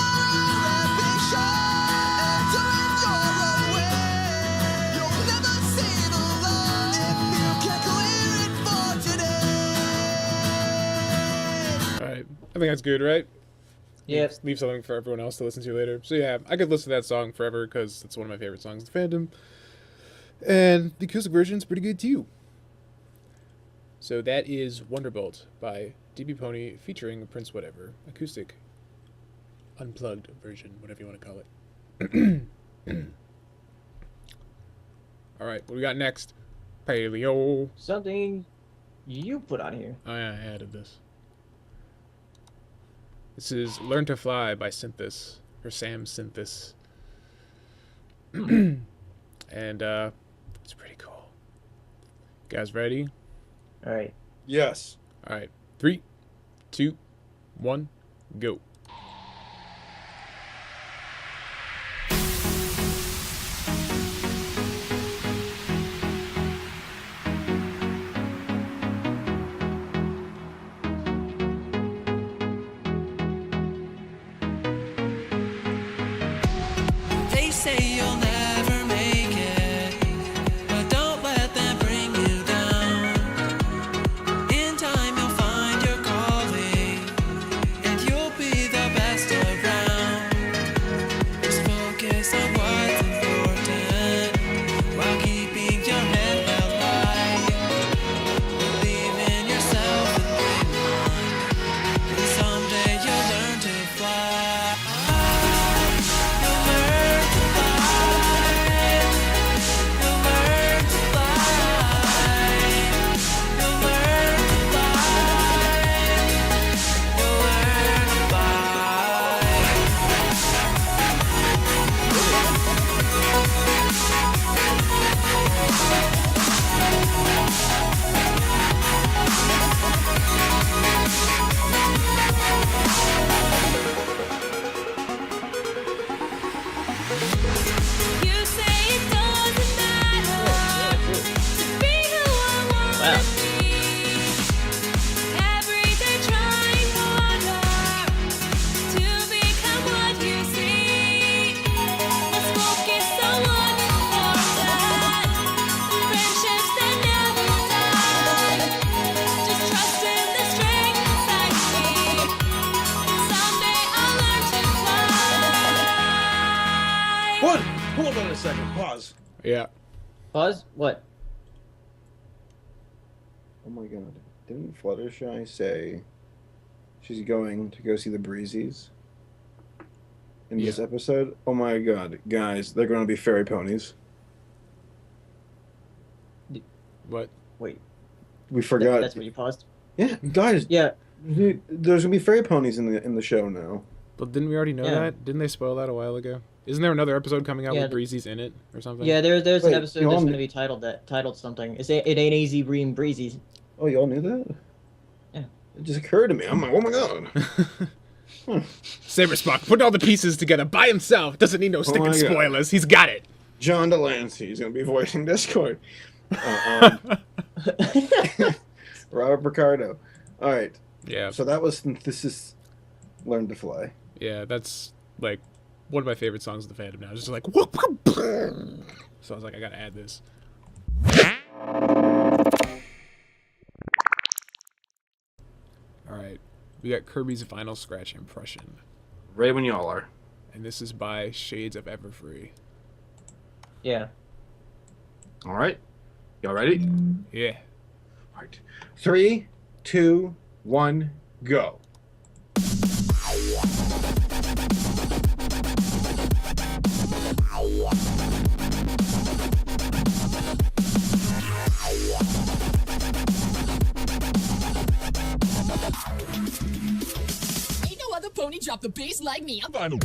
ambition, entering your own way. You'll never see the light if you can't clear it for today. Alright, I think that's good, right? Yep. Leave something for everyone else to listen to later. So yeah, I could listen to that song forever because it's one of my favorite songs in Fandom. And the acoustic version's pretty good too. So that is Wonderbolt by DB Pony featuring Prince Whatever. Acoustic. Unplugged version, whatever you want to call it. Alright, what we got next? Paleo. Something you put on here. Oh yeah, I added this. This is Learn to Fly by Synthis, or Sam Synthis. And it's pretty cool. You guys ready? All right. Yes. Alright. 3, 2, 1, go. They say you'll never make it, but don't let them bring you down. In time you'll find your calling, and you'll be the best around. Just focus on what's important, while keeping Wow. Every day trying harder to become what you see. Let's focus on one important. Friendships that never die. Just trust in the strength inside me. Someday I'll learn to fly. What? Hold on a second. Pause. Yeah. Pause? What? Oh my god. Didn't Fluttershy say she's going to go see the Breezies in this episode? Oh my god. Guys, they're going to be fairy ponies. What? Wait. We forgot. That's what you paused? Yeah, guys. Yeah. There's going to be fairy ponies in the show now. But didn't we already know Yeah. that? Didn't they spoil that a while ago? Isn't there another episode coming out Yeah, with Breezy's in it or something? Yeah, there's Wait, an episode you that's all going to be titled something. It ain't easy being breezy. Oh, y'all knew that? Yeah. It just occurred to me. I'm like, oh my god. Saber Spock put all the pieces together by himself. Doesn't need no stinking my God. spoilers. He's got it. John Delancey is going to be voicing Discord. Robert Picardo. All right. Yeah. So that was Synthesis Learn to Fly. Yeah, that's like one of my favorite songs of the fandom now. It's just like, so I was like, I gotta add this. All right, we got Kirby's final scratch impression, Right when y'all are. and this is by Shades of Everfree. Yeah. All right. Y'all ready? Yeah. All right. 3, 2, 1, go. Ain't no other pony drop the bass like me. I'm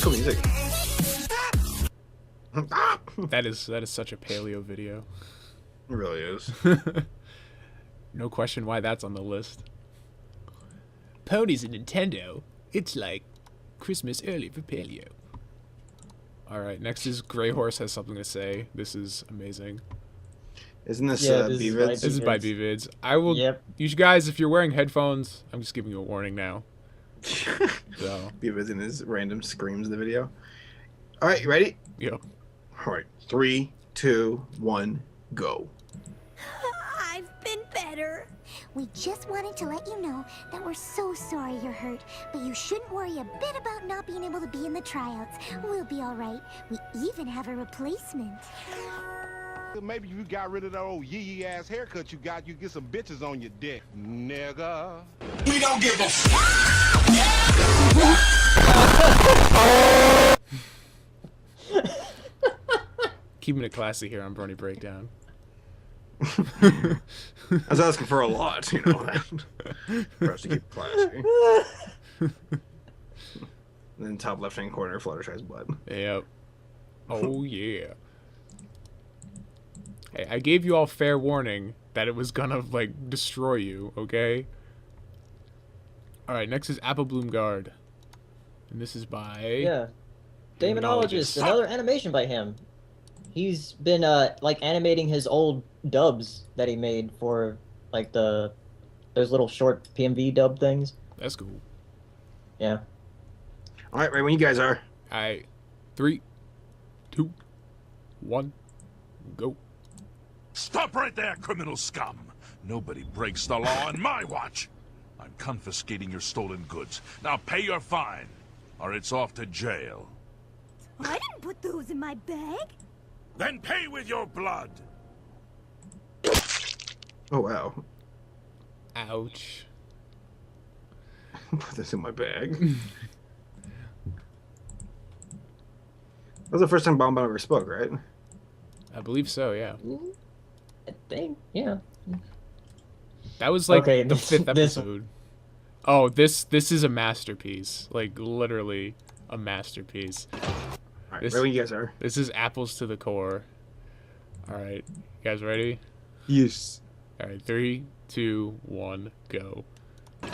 Cool music. That is such a Paleo video. It really is. No question why that's on the list. Ponies and Nintendo. It's like Christmas early for Paleo. All right, next is Grey Horse has something to say. This is amazing. Isn't this Yeah, this is B-Vids? by This is by B-Vids. I will. Yep. You guys, if you're wearing headphones, I'm just giving you a warning now. So, B-Vids in his random screams of the video. All right, you ready? yo. All right. 3, 2, 1, go. I've been better. We just wanted to let you know that we're so sorry you're hurt, but you shouldn't worry a bit about not being able to be in the tryouts. We'll be all right. We even have a replacement. Maybe if you got rid of that old yee ass haircut you got, you get some bitches on your dick, nigga. We don't give a Keeping it classy here on Brony Breakdown. I was asking for a lot, you know, for us to keep it classy. And then top left-hand corner, Fluttershy's blood. Yep. Oh, yeah. Hey, I gave you all fair warning that it was gonna, like, destroy you, okay? Alright, next is Apple Bloom Guard. And this is by... Yeah. Damonologist, another animation by him. He's been like animating his old dubs that he made for like those little short PMV dub things. That's cool. Yeah. All right, right when you guys are. Alright. 3, 2, 1, go. Stop right there, criminal scum! Nobody breaks the law on my watch! I'm confiscating your stolen goods. Now pay your fine, or it's off to jail. I didn't put those in my bag. Then pay with your blood! Oh, wow. Ouch. Put this in my bag. That was the first time Bomb ever spoke, right? I believe so, yeah. I think, yeah. That was like Okay, the this- 5th this- episode. Oh, this is a masterpiece. Like, literally a masterpiece. All right, This- right when you guys are. This is apples to the core. Alright, you guys ready? Yes. Alright, 3, 2, 1, go. Come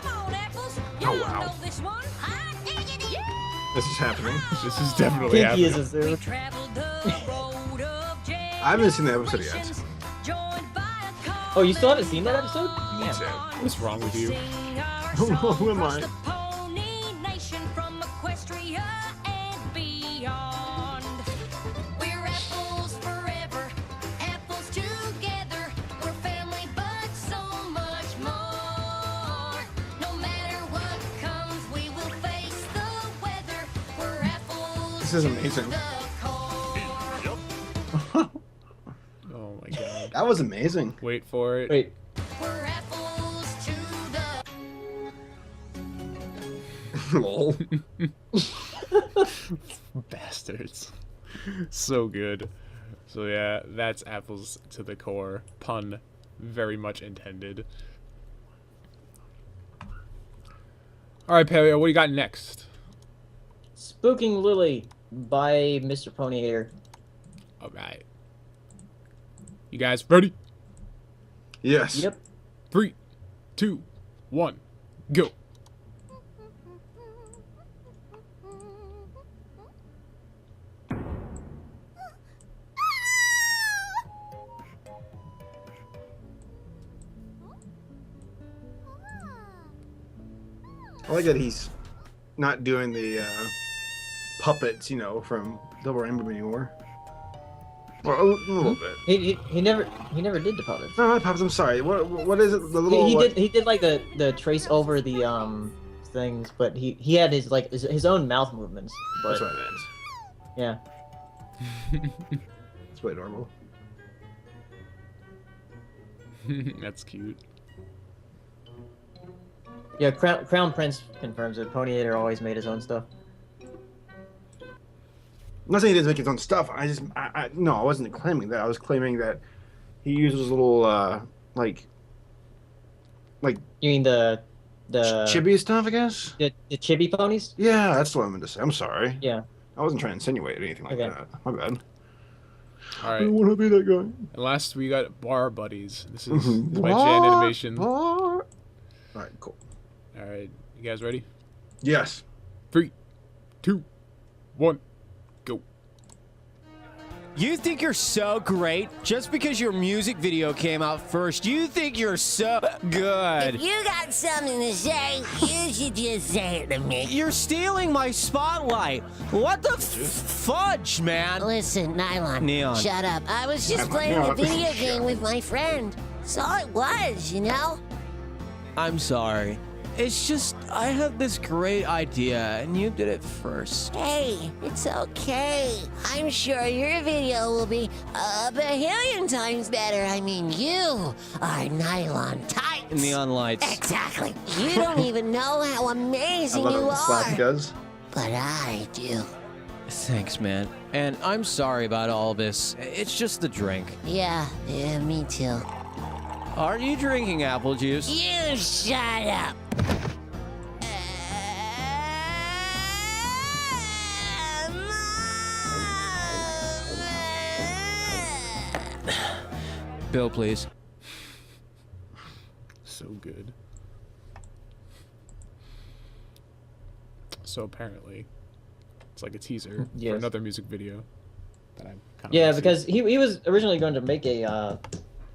on, apples. You Oh, all wow. know this one. I dig it. Yeah! This is happening. This is definitely Pinky happening. is a I haven't seen the episode yet. Oh, you still haven't seen that episode? Me Yeah. too. What's wrong with you? Who am I? Pony nation from Equestria and beyond. We're apples forever, apples together. We're family, but so much more. No matter what comes, we will face the weather. We're apples. This is amazing. to the core. Oh my god. That was amazing. Wait for it. Wait. We're apples to the Lol. Bastards. So good. So yeah, that's apples to the core. Pun very much intended. Alright, Paleo, what do you got next? Spooking Lily by Mr. Ponyhater. Alright. You guys ready? Yes. Yep. 3, 2, 1, go. I like that he's not doing the puppets, you know, from Double Rainbow anymore. Or a little bit. He never did the puppets. No, not puppets. I'm sorry. What is it? The little. He did like the trace over the things, but he had his like his own mouth movements. But That's what I meant. yeah. It's way normal. That's cute. Yeah, Crown Prince confirms it. Ponyhater always made his own stuff. I'm not saying he didn't make his own stuff. No, I wasn't claiming that. I was claiming that he uses little like You mean the chibi stuff, I guess. the chibi ponies? Yeah, that's what I meant to say. I'm sorry. Yeah. I wasn't trying to insinuate anything like Okay. that. My bad. Alright. I don't want to be that guy. And last we got Bar Buddies. This is Mhm. by Jan Animation. All right, cool. Alright, you guys ready? Yes. 3, 2, 1, go. You think you're so great just because your music video came out first. You think you're so good. If you got something to say, you should just say it to me. You're stealing my spotlight. What the fudge, man? Listen, Nylon. Neon. Shut up. I was just playing a video game with my friend. So it was, you know? I'm sorry. It's just, I had this great idea, and you did it first. Hey, it's okay. I'm sure your video will be a billion times better. I mean, you are Nylon tights. Neon lights. Exactly. You don't even know how I amazing love it you when Slappy are. does. But I do. Thanks, man. And I'm sorry about all this. It's just the drink. Yeah, me too. Are you drinking apple juice? You shut up. Bill, please. So good. So apparently, it's like a teaser for Yes. another music video that I'm kind of Yeah, because he was originally going to make a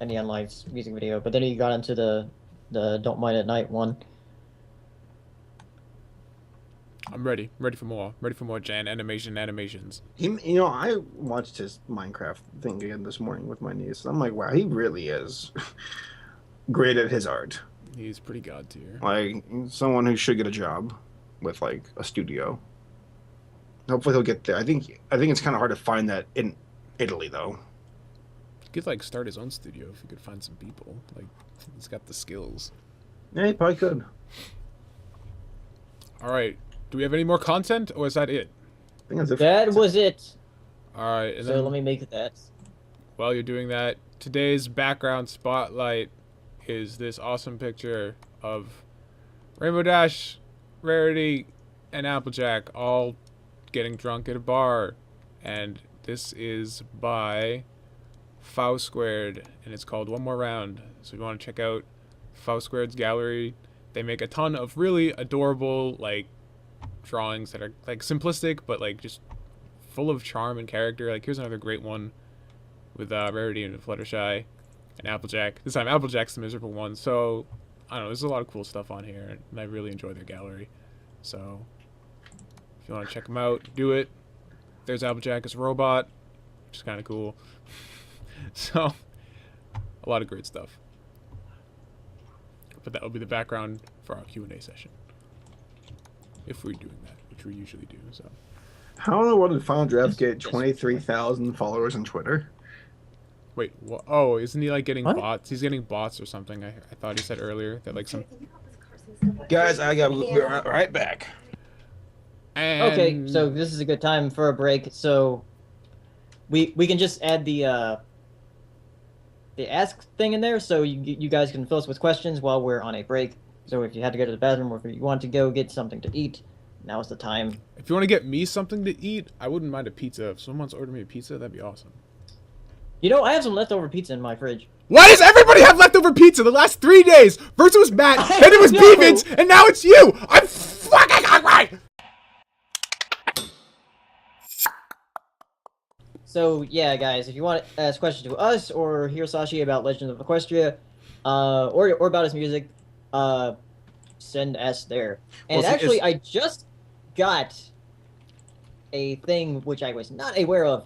Neon Lights music video, but then he got into the Don't Mind at Night one. I'm ready. Ready for more. Ready for more Jan animations. I watched his Minecraft thing again this morning with my niece. I'm like, wow, he really is great at his art. He's pretty god tier. Like someone who should get a job with like a studio. Hopefully he'll get there. I think it's kind of hard to find that in Italy though. He could like start his own studio if he could find some people. Like he's got the skills. Yeah, he probably could. All right. Do we have any more content, or is that it? I think that's it. That was it. All right. And So then let me make that. while you're doing that, today's background spotlight is this awesome picture of Rainbow Dash, Rarity, and Applejack all getting drunk at a bar. And this is by Fau Squared, and it's called One More Round. So if you want to check out Fau Squared's gallery, they make a ton of really adorable, like, drawings that are like simplistic but like just full of charm and character. Like here's another great one with Rarity and Fluttershy and Applejack. This time Applejack's the miserable one. So I don't know. There's a lot of cool stuff on here, and I really enjoy their gallery. So if you want to check them out, do it. There's Applejack as a robot, which is kind of cool. So a lot of great stuff. But that will be the background for our Q&A session, if we're doing that, which we usually do. So. How in the world did Final Draft get 23,000 followers on Twitter? Wait, oh, isn't he like getting What? bots? He's getting bots or something. I thought he said earlier that like some. Guys, I got be right back. And... Okay, so this is a good time for a break. So we can just add the ask thing in there, so you guys can fill us with questions while we're on a break. So if you had to go to the bathroom or if you want to go get something to eat, now is the time. If you want to get me something to eat, I wouldn't mind a pizza. If someone wants to order me a pizza, that'd be awesome. You know, I have some leftover pizza in my fridge. Why does everybody have leftover pizza the last 3 days? First it was Matt, then it was know. Beavins, and now it's you! I'm fucking hungry! So yeah, guys, if you want to ask questions to us or Hirosashii about Legend of Equestria, or about his music, send us there. And Well, see, actually, I just got a thing which I was not aware of.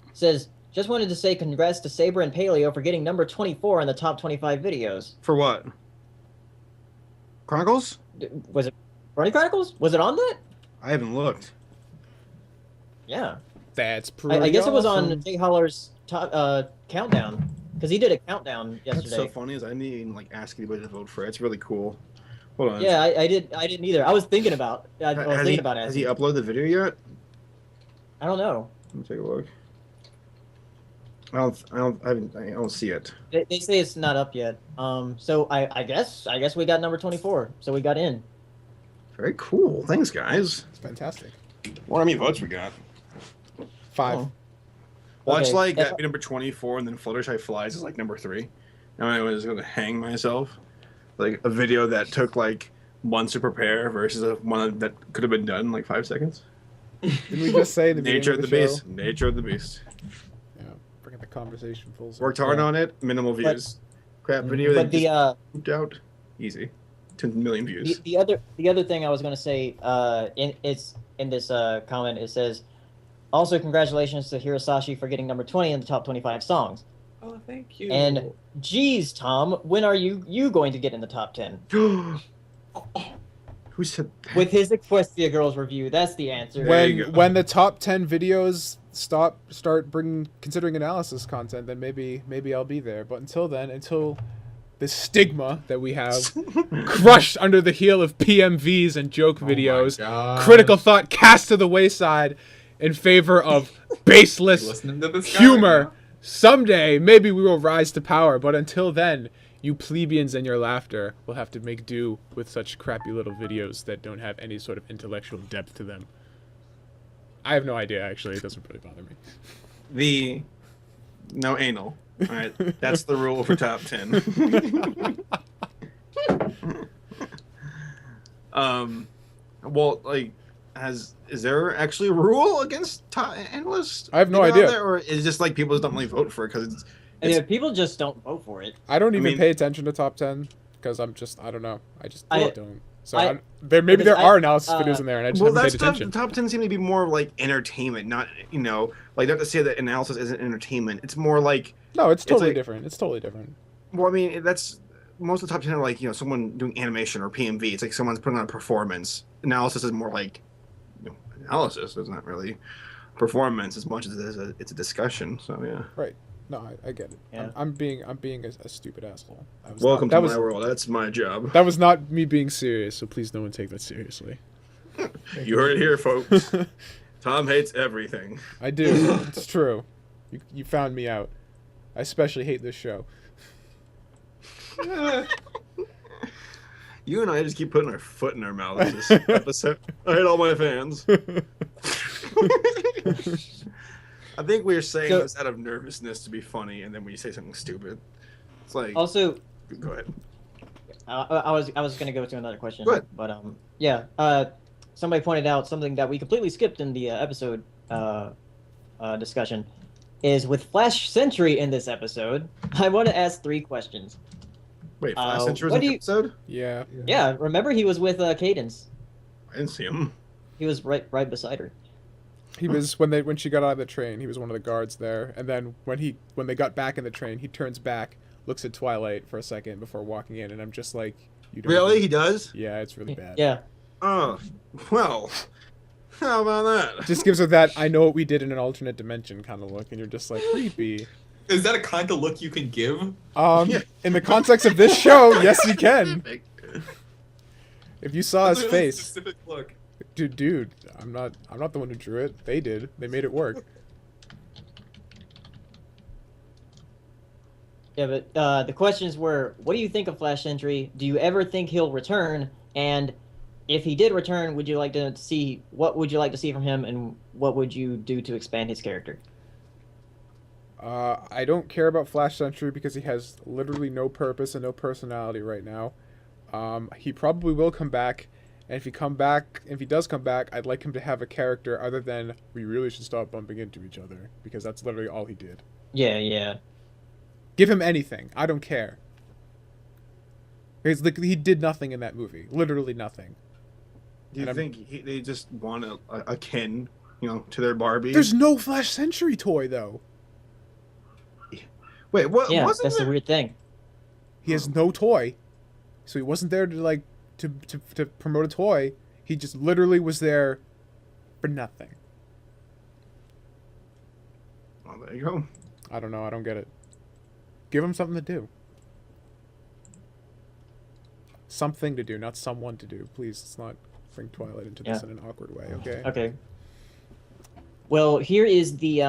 It says, just wanted to say congrats to Saber and Paleo for getting number 24 in the top 25 videos. For what? Chronicles? Was it Brony Chronicles? Was it on that? I haven't looked. Yeah. That's pretty I guess it was on awesome. Jay Holler's top, countdown. Because he did a countdown yesterday. That's so funny is I didn't even like ask anybody to vote for it. It's really cool. Hold on. Yeah, I didn't either. I was thinking about asking. Has he uploaded the video yet? I don't know. Let me take a look. I don't see it. They say it's not up yet. So I guess we got number 24. So we got in. Very cool. Thanks, guys. It's fantastic. What how many votes we got? 5. Oh. Well, it's Okay, like that's- that'd be number 24, and then Fluttershy Flies is like number 3. And I was going to hang myself. Like a video that took like months to prepare versus a one that could have been done in like 5 seconds. Didn't we just say the Nature of the show? beast. Nature of the beast. Yeah, bringing the conversation full circle. Worked hard on it. Minimal views. Crap video But that the just pooped out. Easy. 10 million views. the other thing I was gonna say in this comment, it says, also congratulations to Hirosashii for getting number 20 in the top 25 songs. Oh, thank you. And geez, Tom, when are you going to get in the top 10? Who said that? With his Equestria Girls review, that's the answer. There you go. When the top 10 videos start considering analysis content, then maybe I'll be there. But until then, until the stigma that we have crushed under the heel of PMVs and joke videos, critical thought cast to the wayside in favor of baseless Listening to this guy humor. right now? Someday, maybe we will rise to power, but until then, you plebeians and your laughter will have to make do with such crappy little videos that don't have any sort of intellectual depth to them. I have no idea, actually. It doesn't really bother me. No anal. All right, that's the rule for top 10. Well, like, is there actually a rule against top analysts? I have no out idea. there, or is it just like people just don't really vote for it because And yeah, people just don't vote for it. I don't even mean- pay attention to top 10 because I don't know. I just I- don't. So I- maybe because there I- are analysis videos in there and I just well, haven't that's paid the attention. top 10 seem to be more like entertainment, not like not to say that analysis isn't entertainment. It's more like No, it's totally like- different. It's totally different. well, I mean that's most of the top 10 are like someone doing animation or PMV. It's like someone's putting on a performance. Analysis is more like analysis. It's not really performance as much as it's a discussion. So yeah. Right. No, I get it. Yeah. I'm being a stupid asshole. That was Welcome not, to that my was, world. That's my job. That was not me being serious, so please no one take that seriously. You heard it here, folks. Tom hates everything. I do. It's true. You found me out. I especially hate this show. You and I just keep putting our foot in our mouths this episode. I hate all my fans. I think we're saying So- this out of nervousness to be funny, and then we say something stupid. It's like, Also, go ahead. I was gonna go to another question, Go ahead. but yeah. somebody pointed out something that we completely skipped in the episode discussion, is with Flash Sentry in this episode. I want to ask 3 questions. Wait, Flash Sentry was what in do the you- episode? Yeah. Yeah, remember he was with Cadence. I didn't see him. He was right beside her. He was when she got out of the train. He was one of the guards there, and then when they got back in the train, he turns back, looks at Twilight for a second before walking in, and I'm just like, you don't Really? He does? Yeah, it's really bad. Yeah. Oh, well. How about that? Just gives her that I know what we did in an alternate dimension kind of look, and you're just like creepy. Is that a kind of look you can give? In the context of this show, yes, you can. If you saw his That's a really face, specific look. dude, I'm not the one who drew it. They did. They made it work. Yeah, but the questions were, what do you think of Flash Sentry? Do you ever think he'll return? And if he did return, what would you like to see from him, and what would you do to expand his character? I don't care about Flash Sentry because he has literally no purpose and no personality right now. He probably will come back, and if he does come back, I'd like him to have a character other than we really should stop bumping into each other, because that's literally all he did. Yeah. Give him anything. I don't care. He did nothing in that movie. Literally nothing. Do you think they just want a kin, to their Barbie? There's no Flash Sentry toy, though. Wait, what? Yeah, wasn't that's there? the weird thing. He has no toy. So he wasn't there to promote a toy. He just literally was there for nothing. Well, there you go. I don't know. I don't get it. Give him something to do. Something to do, not someone to do. Please, let's not bring Twilight into this in an awkward way, okay? Okay. Well, here is the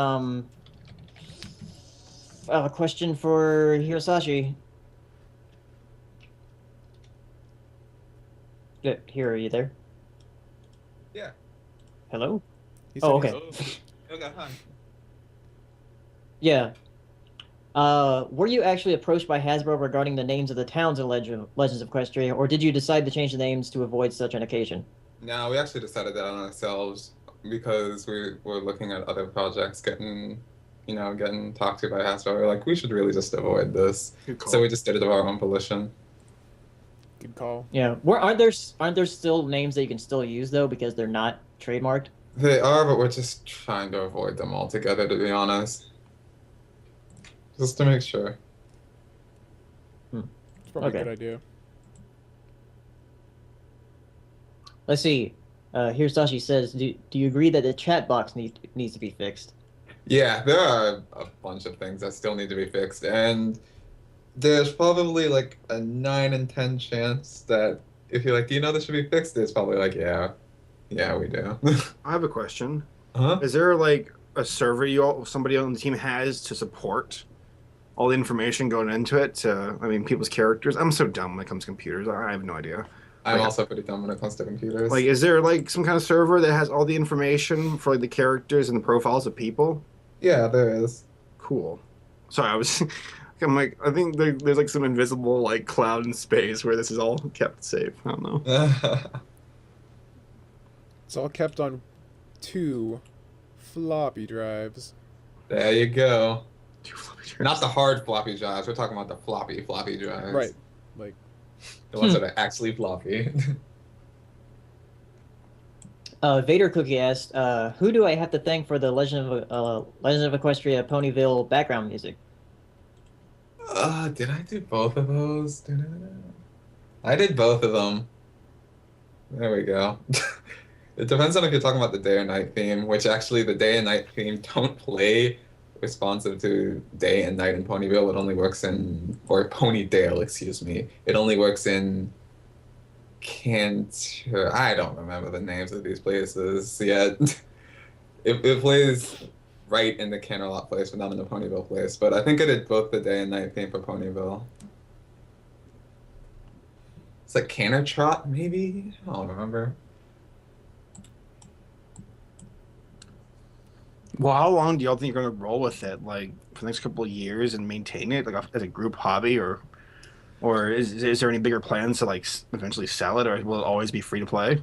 question for Hirosashii. Good. Here, are you there? Yeah. Hello? He said Okay. Okay, hi. Yeah. Were you actually approached by Hasbro regarding the names of the towns in Legends of Equestria, or did you decide to change the names to avoid such an occasion? No, we actually decided that on ourselves because we were looking at other projects getting talked to by Hasbro. We were like, we should really just avoid this. So we just did it of our own volition. Good call. Yeah. Aren't there still names that you can still use though, because they're not trademarked? They are, but we're just trying to avoid them altogether, to be honest. Just to make sure. It's probably Okay. a good idea. Let's see. Hirosashii says, do you agree that the chat box needs to be fixed? Yeah, there are a bunch of things that still need to be fixed, and there's probably like a 9 in 10 chance that if you're like, do you know this should be fixed? It's probably like, yeah, we do. I have a question. Huh? Is there like a server somebody on the team has to support all the information going into it? People's characters. I'm so dumb when it comes to computers. I have no idea. I'm also pretty dumb when it comes to computers. Like, is there like some kind of server that has all the information for like the characters and the profiles of people? Yeah, there is. Cool. Sorry, I'm like, I think there's like some invisible like cloud in space where this is all kept safe. I don't know. It's all kept on 2 floppy drives. There you go. 2 floppy drives. Not the hard floppy drives. We're talking about the floppy drives. Right. Like, The ones that are actually floppy. Vader Cookie asked, who do I have to thank for the Legend of Equestria Ponyville background music? Did I do both of those? I did both of them. There we go. It depends on if you're talking about the day or night theme, which actually the day and night theme don't play responsive to day and night in Ponyville. It only works or Ponydale, excuse me. It only works in Cantor. I don't remember the names of these places yet. It plays right in the Canterlot place, but not in the Ponyville place. But I think I did both the day and night theme for Ponyville. It's like Cantertrot, maybe? I don't remember. Well, how long do y'all think you're gonna roll with it? Like for the next couple of years and maintain it, like as a group hobby, or is there any bigger plans to like eventually sell it, or will it always be free to play?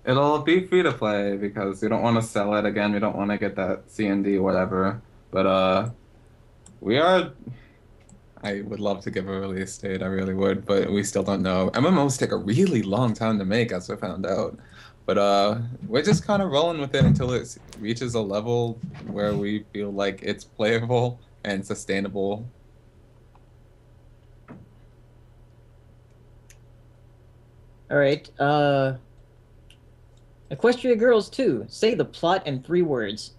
It'll be free to play because we don't want to sell it again. We don't want to get that CND whatever. But we are. I would love to give a release date. I really would, but we still don't know. MMOs take a really long time to make, as we found out. But we're just kind of rolling with it until it reaches a level where we feel like it's playable and sustainable. All right. Equestria Girls 2. Say the plot in 3 words.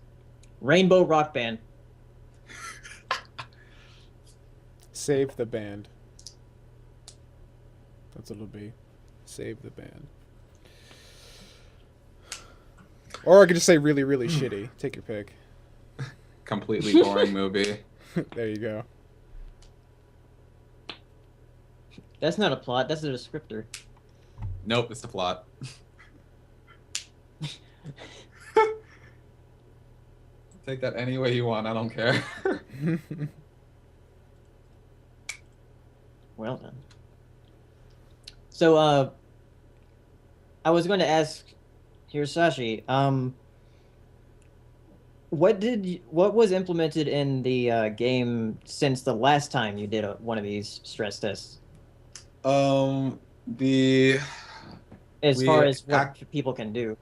Rainbow Rock Band. Save the band. That's what it'll be. Save the band. Or I could just say really, really shitty. Take your pick. Completely boring movie. There you go. That's not a plot. That's a descriptor. Nope, it's the plot. Take that any way you want. I don't care. Well done. So, I was going to ask Hirosashii, what was implemented in the game since the last time you did one of these stress tests? As far as what people can do.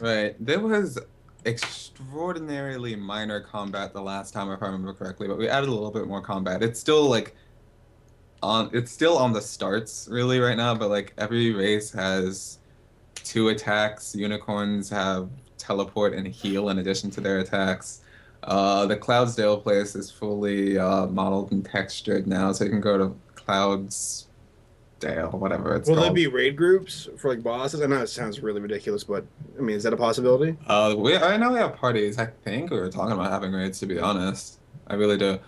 Right. There was extraordinarily minor combat the last time, if I remember correctly, but we added a little bit more combat. It's still like it's still on the starts really right now, but like every race has 2 attacks. Unicorns have teleport and heal in addition to their attacks. The Cloudsdale place is fully modeled and textured now, so you can go to Cloudsdale, whatever it's Will called. there be raid groups for like bosses? I know it sounds really ridiculous, but I mean, is that a possibility? I know we have parties. I think we were talking about having raids, to be honest. I really do.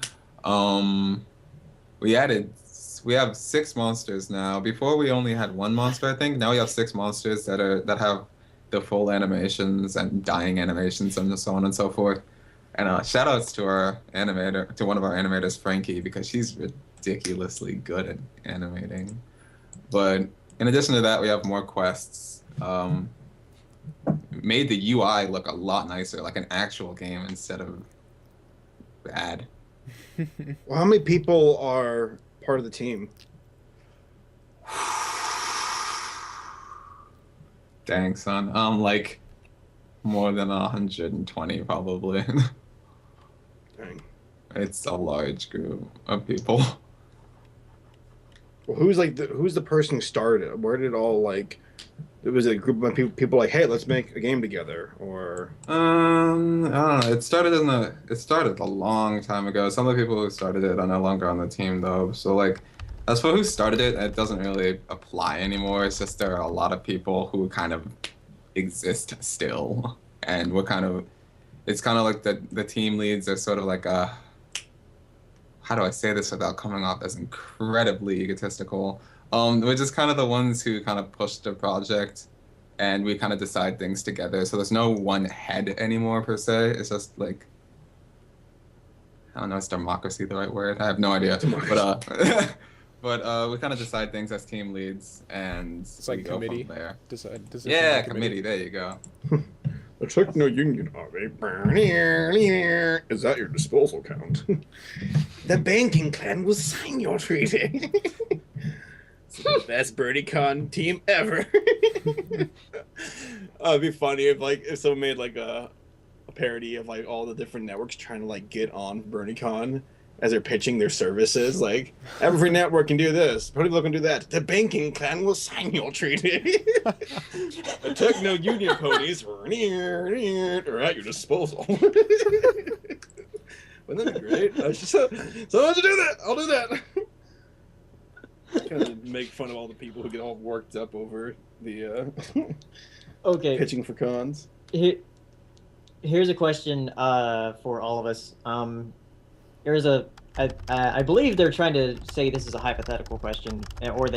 We have 6 monsters now. Before we only had 1 monster, I think. Now we have 6 monsters that have the full animations and dying animations and so on and so forth. And shout outs to our animator, to one of our animators, Frankie, because she's ridiculously good at animating. But in addition to that, we have more quests. Made the UI look a lot nicer, like an actual game instead of bad. Well, how many people are part of the team? Dang, son. Like more than 120 probably. Dang. It's a large group of people. Well, who's the person who started it? Where did it all like? It was a group of people like, hey, let's make a game together, or I don't know. It started a long time ago. Some of the people who started it are no longer on the team though. So like, as for who started it, it doesn't really apply anymore. It's just there are a lot of people who kind of exist still, and it's kind of like the team leads are sort of like how do I say this without coming off as incredibly egotistical? We're just kind of the ones who kind of push the project, and we kind of decide things together. So there's no one head anymore per se. It's just like, I don't know, is democracy the right word? I have no idea. But we kind of decide things as team leads, and it's like we committee. Go from there. Yeah, committee. There you go. the techno-union army is at your disposal, Count. The banking clan will sign your treaty. It's the best BronyCon team ever. It'd be funny if someone made like a parody of like all the different networks trying to like get on BronyCon as they're pitching their services. Like, every network can do this, Ponyville can do that. The banking clan will sign your treaty. The techno-union ponies are at your disposal. Wouldn't that be great? Someone should do that. I'll do that. Kind of make fun of all the people who get all worked up over the okay pitching for cons. Here's a question for all of us. There's I believe they're trying to say this is a hypothetical question, or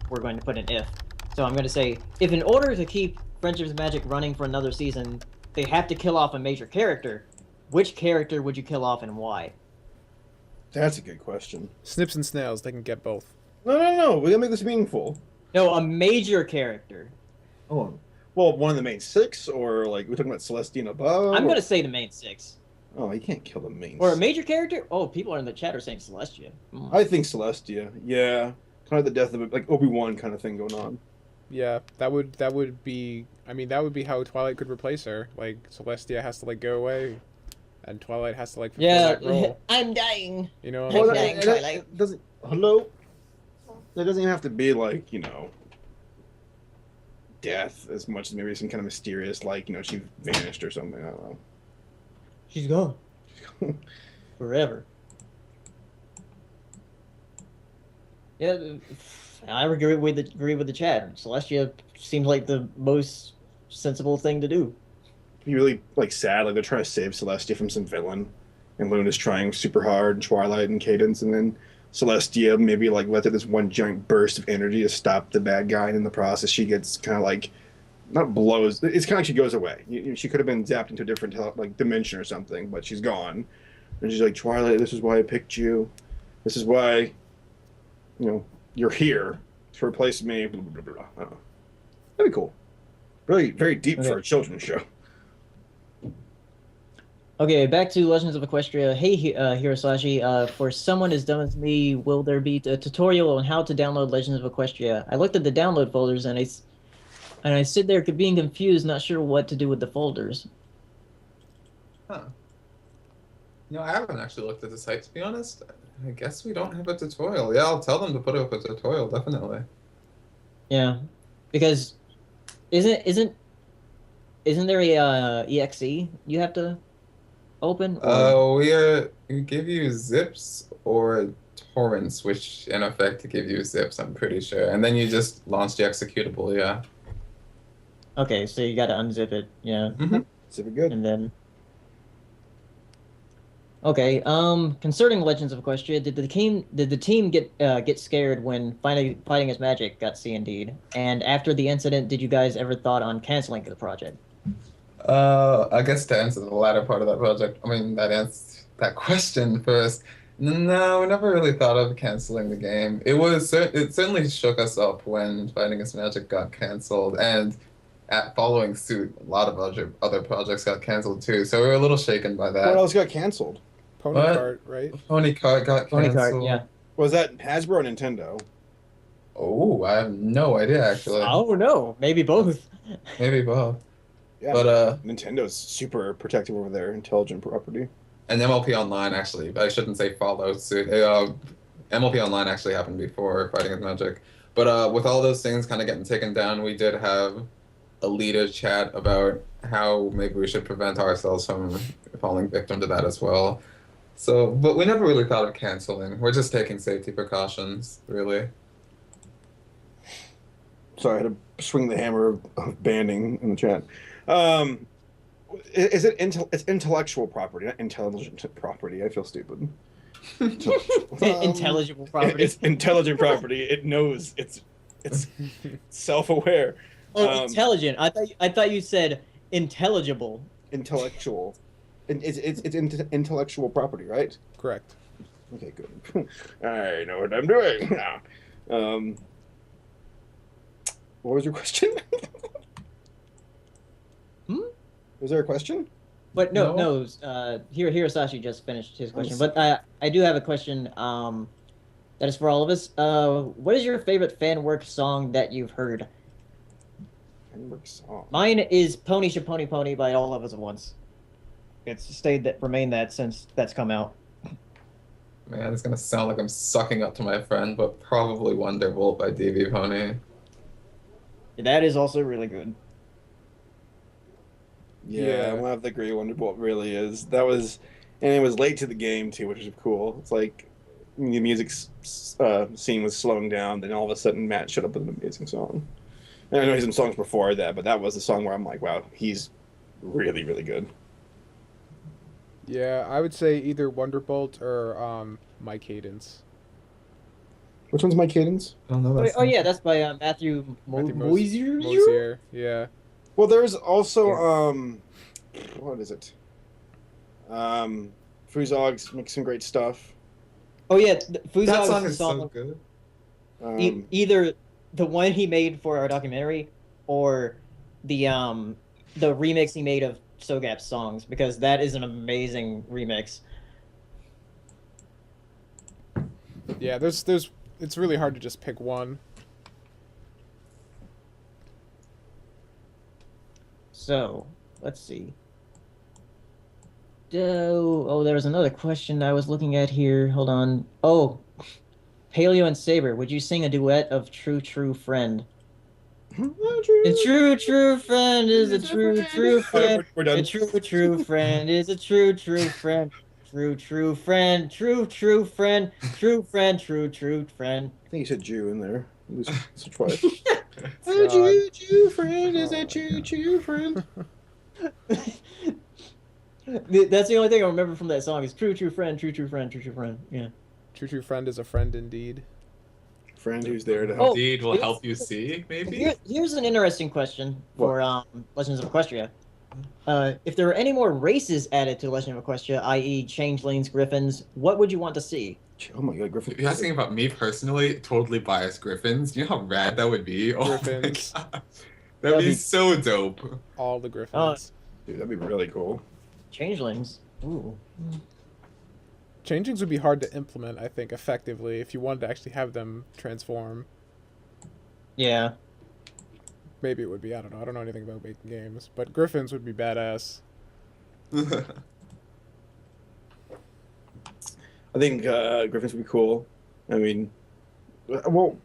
we're going to put an if. So I'm going to say, if in order to keep Friendship's Magic running for another season, they have to kill off a major character, which character would you kill off and why? That's a good question. Snips and snails, they can get both. No. We gotta make this meaningful. No, a major character. Oh, Well, one of the main 6, or like we're talking about Celestia and above. I'm gonna say the main 6. Oh, you can't kill the main. Or a 6. major character? Oh, people in the chat are saying Celestia. I think Celestia. Yeah, kind of the death of like Obi-Wan kind of thing going on. Yeah, that would be. I mean, that would be how Twilight could replace her. Like Celestia has to like go away, and Twilight has to like fulfill that role. I'm dying. You know, Well, that, that doesn't. Hello. That doesn't even have to be like death as much as maybe some kind of mysterious, like she vanished or something. I don't know. She's gone. Forever. Yeah, I agree with the chat. Celestia seems like the most sensible thing to do. Be really like sad, like they're trying to save Celestia from some villain, and Luna's trying super hard, and Twilight and Cadence, and then Celestia maybe like lets out this one giant burst of energy to stop the bad guy, and in the process she gets kind of like not blows. It's kind of like she goes away. She could have been zapped into a different like dimension or something, but she's gone, and she's like, Twilight, this is why I picked you. This is why, you're here to replace me. Blah, blah, blah, blah. I don't know. That'd be cool. Really, very deep for a children's show. Okay, back to Legends of Equestria. Hey, Hirosashii, for someone as dumb as me, will there be a tutorial on how to download Legends of Equestria? I looked at the download folders and I sit there being confused, not sure what to do with the folders. Huh. I haven't actually looked at the site, to be honest. I guess we don't have a tutorial. Yeah, I'll tell them to put up a tutorial, definitely. Yeah, because isn't there a exe you have to open? We give you zips or torrents, which in effect give you zips, I'm pretty sure. And then you just launch the executable, yeah. Okay, so you gotta unzip it, yeah. Mm-hmm. Zip it good. And then... Okay, concerning Legends of Equestria, did the team get scared when Fighting as Magic got C&D'd? And after the incident, did you guys ever thought on canceling the project? I guess to answer the latter part of that project, that question first. No, we never really thought of canceling the game. It certainly shook us up when Fighting as Magic got canceled, and following suit, a lot of other projects got canceled too. So we were a little shaken by that. What else got canceled? Pony Cart, right? Pony Cart got canceled. Pony Cart, yeah. Was that Hasbro or Nintendo? Oh, I have no idea actually. Oh no, maybe both. Maybe both. Yeah, but Nintendo's super protective over their intelligent property. And MLP Online actually, I shouldn't say followed suit. MLP Online actually happened before Fighting with Magic. But with all those things kind of getting taken down, we did have a leader chat about how maybe we should prevent ourselves from falling victim to that as well. So, but we never really thought of canceling. We're just taking safety precautions, really. Sorry, I had to swing the hammer of banning in the chat. Is it it's intellectual property, not intelligent property? I feel stupid. Intelligible property. It's intelligent property. It knows. It's self-aware. Oh, intelligent. I thought you said intelligible. Intellectual. It's intellectual property, right? Correct. Okay, good. I know what I'm doing now. What was your question? Was there a question? But no. Hirosashii just finished his question. But I do have a question that is for all of us. What is your favorite fan work song that you've heard? Fan work song? Mine is Pony Should Pony Pony by All of Us at Once. It's remained that since that's come out. Man, it's gonna sound like I'm sucking up to my friend, but probably Wonderbolt by DB Pony. That is also really good. Yeah, I'm gonna have to agree. Wonderbolt really is. That was, and it was late to the game too, which is cool. It's like the music scene was slowing down, then all of a sudden Matt showed up with an amazing song. And I know he had some songs before that, but that was the song where I'm like, wow, he's really, really good. Yeah, I would say either Wonderbolt or My Cadence. Which one's My Cadence? I don't know that. Oh yeah, that's by Matthew Mosier. Yeah. Well, there's also what is it? Fuzog's makes some great stuff. Oh yeah, That song is so good. Either the one he made for our documentary, or the remix he made of Sogap's songs, because that is an amazing remix. Yeah, it's really hard to just pick one. So, let's see. Oh, there was another question I was looking at here. Hold on. Oh, Paleo and Saber, would you sing a duet of True True Friend? A true true friend is a true true friend. We're done. A true true friend is a true true friend. True true friend. True true friend. True friend. True true friend. I think you said Jew in there. It's twice. A Jew friend is a Jew friend. That's the only thing I remember from that song is true true friend. True true friend. True true friend. Yeah. True friend is a friend indeed. Friend who's there to help. Indeed will help you see, maybe? Here's an interesting question for Legends of Equestria. If there were any more races added to Legend of Equestria, i.e. changelings, griffins, what would you want to see? Oh my god, Griffin. If you're asking about me personally, totally biased griffins. Do you know how rad that would be? Griffins. Oh my god. That'd be so dope. All the griffins. Dude, that'd be really cool. Changelings. Ooh. Changelings would be hard to implement, I think, effectively if you wanted to actually have them transform. Yeah. Maybe it would be. I don't know. I don't know anything about making games, but griffins would be badass. I think Griffins would be cool. I mean, well,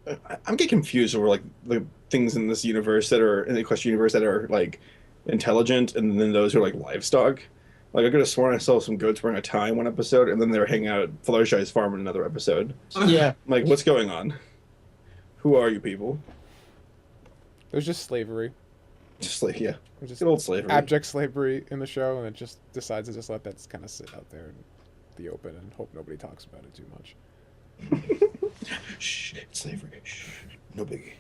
I'm getting confused over like the things in this universe that are in the Equestria universe that are like intelligent, and then those are like livestock. Like I could have sworn I saw some goats wearing a tie in one episode, and then they were hanging out at Flourishai's farm in another episode. Yeah. I'm like, what's going on? Who are you people? There's just slavery. Just like There's just good old slavery. abject slavery in the show, and it just decides to just let that kind of sit out there in the open and hope nobody talks about it too much. Shh, it's slavery. Shh, no biggie.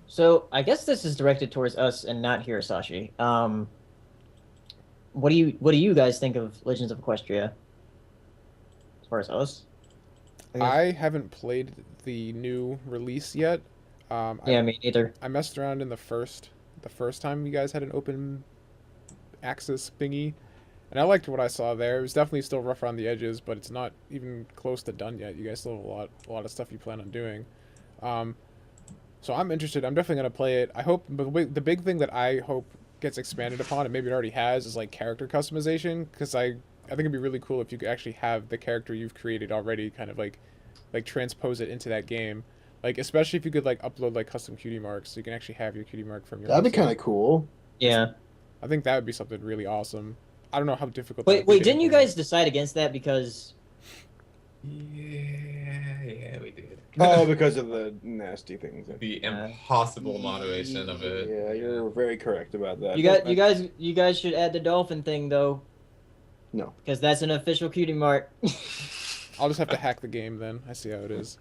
So I guess this is directed towards us and not Hirosashii. What do you guys think of Legends of Equestria? As far as us? I haven't played the new release yet. Yeah, me neither. I messed around in the first time you guys had an open access thingy, and I liked what I saw there. It was definitely still rough around the edges, but it's not even close to done yet. You guys still have a lot of stuff you plan on doing. So I'm interested. I'm definitely gonna play it. I hope, but the big thing that I hope gets expanded upon, and maybe it already has, is like character customization, because I think it'd be really cool if you could actually have the character you've created already kind of like transpose it into that game. Like, especially if you could like upload like custom cutie marks, so you can actually have your cutie mark from your That'd be website. kind of cool. Yeah. I think that would be something really awesome. I don't know how difficult. Wait, didn't you guys decide against that because? Yeah, we did. Oh, because of the nasty things. The impossible moderation of it. Yeah, you're very correct about that. You guys should add the dolphin thing though. No. Because that's an official cutie mark. I'll just have to hack the game then. I see how it is.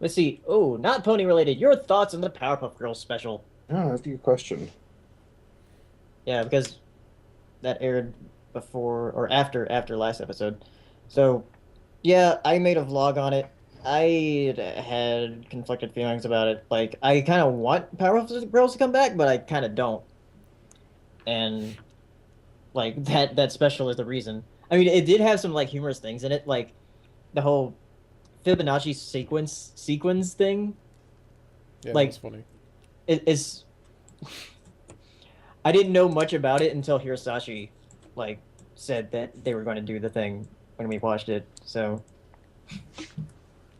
Let's see. Oh, not pony related. Your thoughts on the Powerpuff Girls special? Oh, that's a good question. Yeah, because that aired before or after last episode. So, yeah, I made a vlog on it. I had conflicted feelings about it. Like, I kind of want Powerpuff Girls to come back, but I kind of don't. And like that special is the reason. I mean, it did have some like humorous things in it, like the whole Fibonacci sequence thing. Yeah, like, that's funny. It's. I didn't know much about it until Hirosashii, like, said that they were going to do the thing when we watched it. So.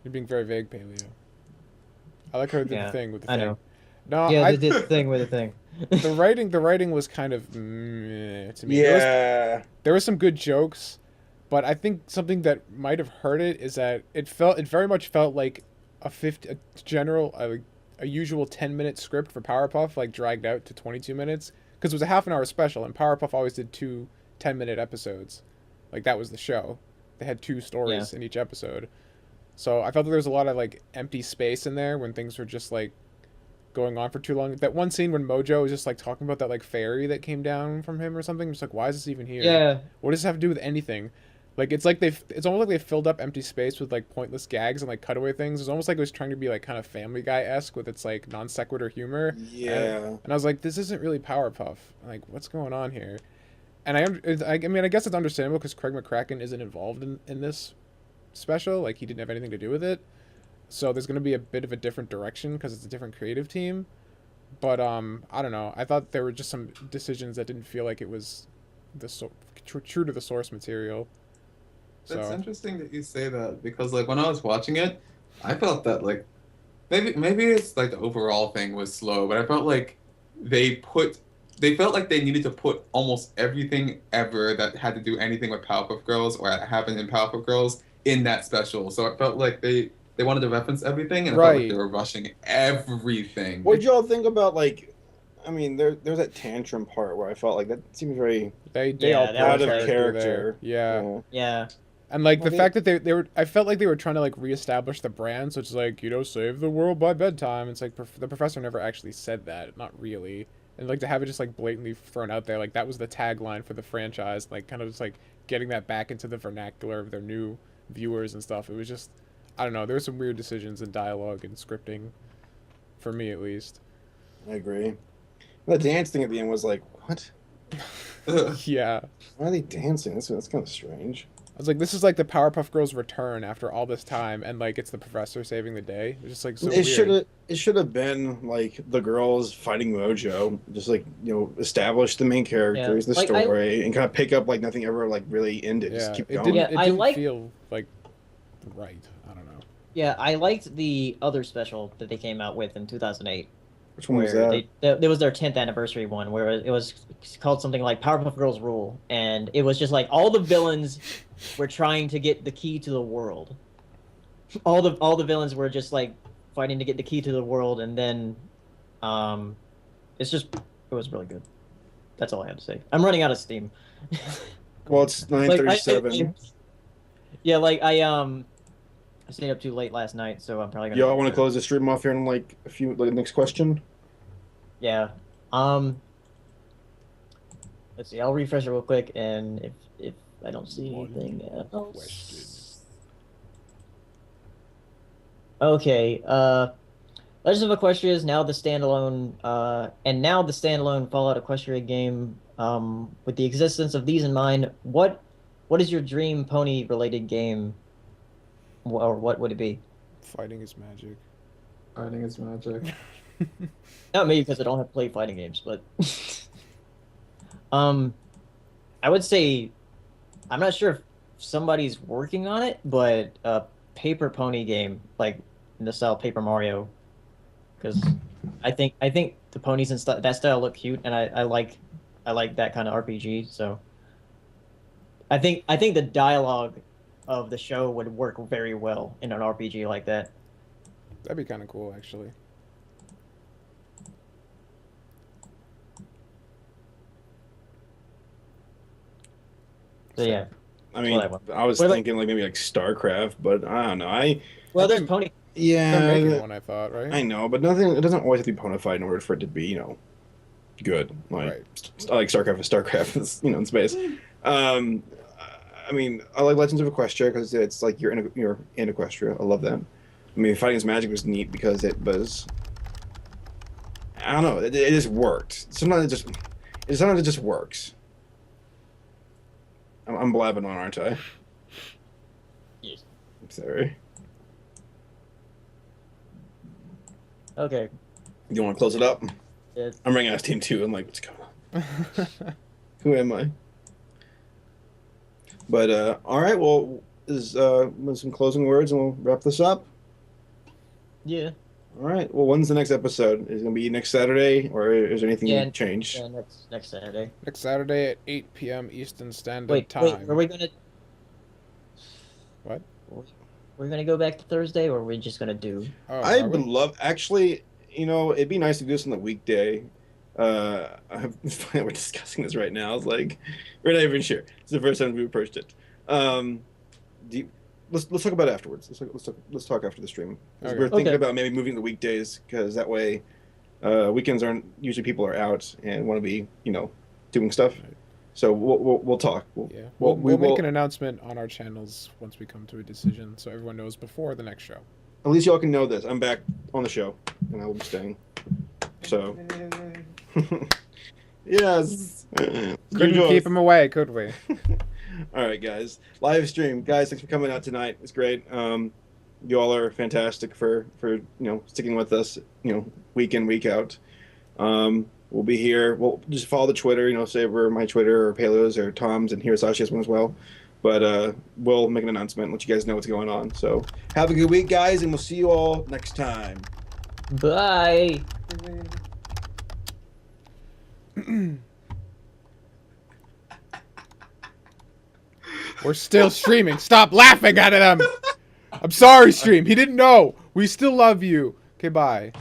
You're being very vague, Paleo. I like how they did the thing with the I thing. know. No, yeah, I they did the thing with the thing. the writing was kind of meh to me. Yeah. There was some good jokes, but I think something that might have hurt it is that it very much felt like a usual 10-minute script for Powerpuff, like dragged out to 22 minutes, because it was a half-an-hour special, and Powerpuff always did 2 10-minute episodes. Like, that was the show. They had 2 stories in each episode. So I felt that there was a lot of like empty space in there when things were just like going on for too long. That one scene when Mojo was just like talking about that like fairy that came down from him or something. Just like, why is this even here? Yeah. What does this have to do with anything? Like it's almost like they filled up empty space with like pointless gags and like cutaway things. It's almost like it was trying to be like kind of Family Guy-esque with its like non sequitur humor. Yeah. And I was like, this isn't really Powerpuff. Like, what's going on here? And I mean, I guess it's understandable because Craig McCracken isn't involved in this special. Like, he didn't have anything to do with it. So there's going to be a bit of a different direction because it's a different creative team. But I don't know. I thought there were just some decisions that didn't feel like it was true to the source material. That's interesting that you say that because like when I was watching it, I felt that like maybe it's like the overall thing was slow, but I felt like they felt like they needed to put almost everything ever that had to do anything with Powerpuff Girls or that happened in Powerpuff Girls in that special. So it felt like they wanted to reference everything, and it felt like they were rushing everything. What did y'all think about like? I mean, there's that tantrum part where I felt like that seemed very out of character. Yeah. And like the fact that they were, I felt like they were trying to like reestablish the brand. So it's like, you know, save the world by bedtime. It's like the professor never actually said that, not really. And like to have it just like blatantly thrown out there, like that was the tagline for the franchise. Like kind of just like getting that back into the vernacular of their new viewers and stuff. It was just, I don't know. There were some weird decisions in dialogue and scripting, for me at least. I agree. The dance thing at the end was like, what? Yeah. Why are they dancing? That's kind of strange. I was like, this is like the Powerpuff Girls return after all this time, and like it's the professor saving the day. It's just like so weird. It should have been like the girls fighting Mojo, just like, you know, establish the main characters, the story, and kind of pick up like nothing ever like really ended. Just keep going. It didn't feel like right. I don't know. Yeah, I liked the other special that they came out with in 2008. Which one was that? It was their 10th anniversary one, where it was called something like Powerpuff Girls Rule, and it was just like all the villains were trying to get the key to the world. All the villains were just like fighting to get the key to the world, and then, it was really good. That's all I have to say. I'm running out of steam. Well, it's 9:37. I stayed up too late last night, so I'm probably gonna. Y'all want to close the stream off here in like a few, like next question? Yeah. Let's see. I'll refresh it real quick, and if I don't see anything else. Okay. Legends of Equestria is now the standalone, Fallout Equestria game. With the existence of these in mind, what is your dream pony related game? Or what would it be? Fighting is magic. Fighting is magic. Not me, because I don't have played fighting games, but I would say I'm not sure if somebody's working on it, but a paper pony game like in the style of Paper Mario, because I think the ponies and that style look cute, and I like that kind of RPG. So I think the dialogue of the show would work very well in an RPG like that. That'd be kind of cool, actually. So yeah. I mean, I was thinking like maybe like StarCraft, but I don't know. There's pony. Yeah, they're making one, I thought, right? I know, but nothing. It doesn't always have to be pony fight in order for it to be, you know, good. Like I like StarCraft. StarCraft is, you know, in space. I mean, I like Legends of Equestria because it's like you're in Equestria. I love that. I mean, Fighting is Magic was neat because it was. I don't know. It just worked. Sometimes it just works. I'm blabbing on, aren't I? Yes. I'm sorry. Okay. You want to close it up? Yeah. I'm running out of steam too. I'm like, what's going on? Who am I? But all right. Well, some closing words, and we'll wrap this up. Yeah. All right. Well, when's the next episode? Is it gonna be next Saturday, or is there anything changed? Yeah, next Saturday. Next Saturday at 8 p.m. Eastern Standard Time. Wait, are we gonna? What? We're gonna go back to Thursday, or are we just gonna do? I would love. Actually, you know, it'd be nice to do this on the weekday. We're discussing this right now. It's like we're not even sure. It's the first time we approached it. Let's talk about it afterwards. Let's talk after the stream. Okay. We're thinking about maybe moving the weekdays because that way, weekends aren't usually people are out and want to be, you know, doing stuff. Right. So we'll talk. Yeah, we'll make an announcement on our channels once we come to a decision, so everyone knows before the next show. At least y'all can know this. I'm back on the show, and I will be staying. So, yes. Couldn't keep him away, could we? All right, guys. Live stream, guys. Thanks for coming out tonight. It's great. You all are fantastic for sticking with us. Week in, week out. We'll be here. We'll just follow the Twitter. Saber, my Twitter, or Paleo's, or Tom's, and Hirosashii has one as well. But we'll make an announcement and let you guys know what's going on. So have a good week, guys, and we'll see you all next time. Bye. We're still streaming. Stop laughing at him. I'm sorry, stream. He didn't know. We still love you. Okay, bye.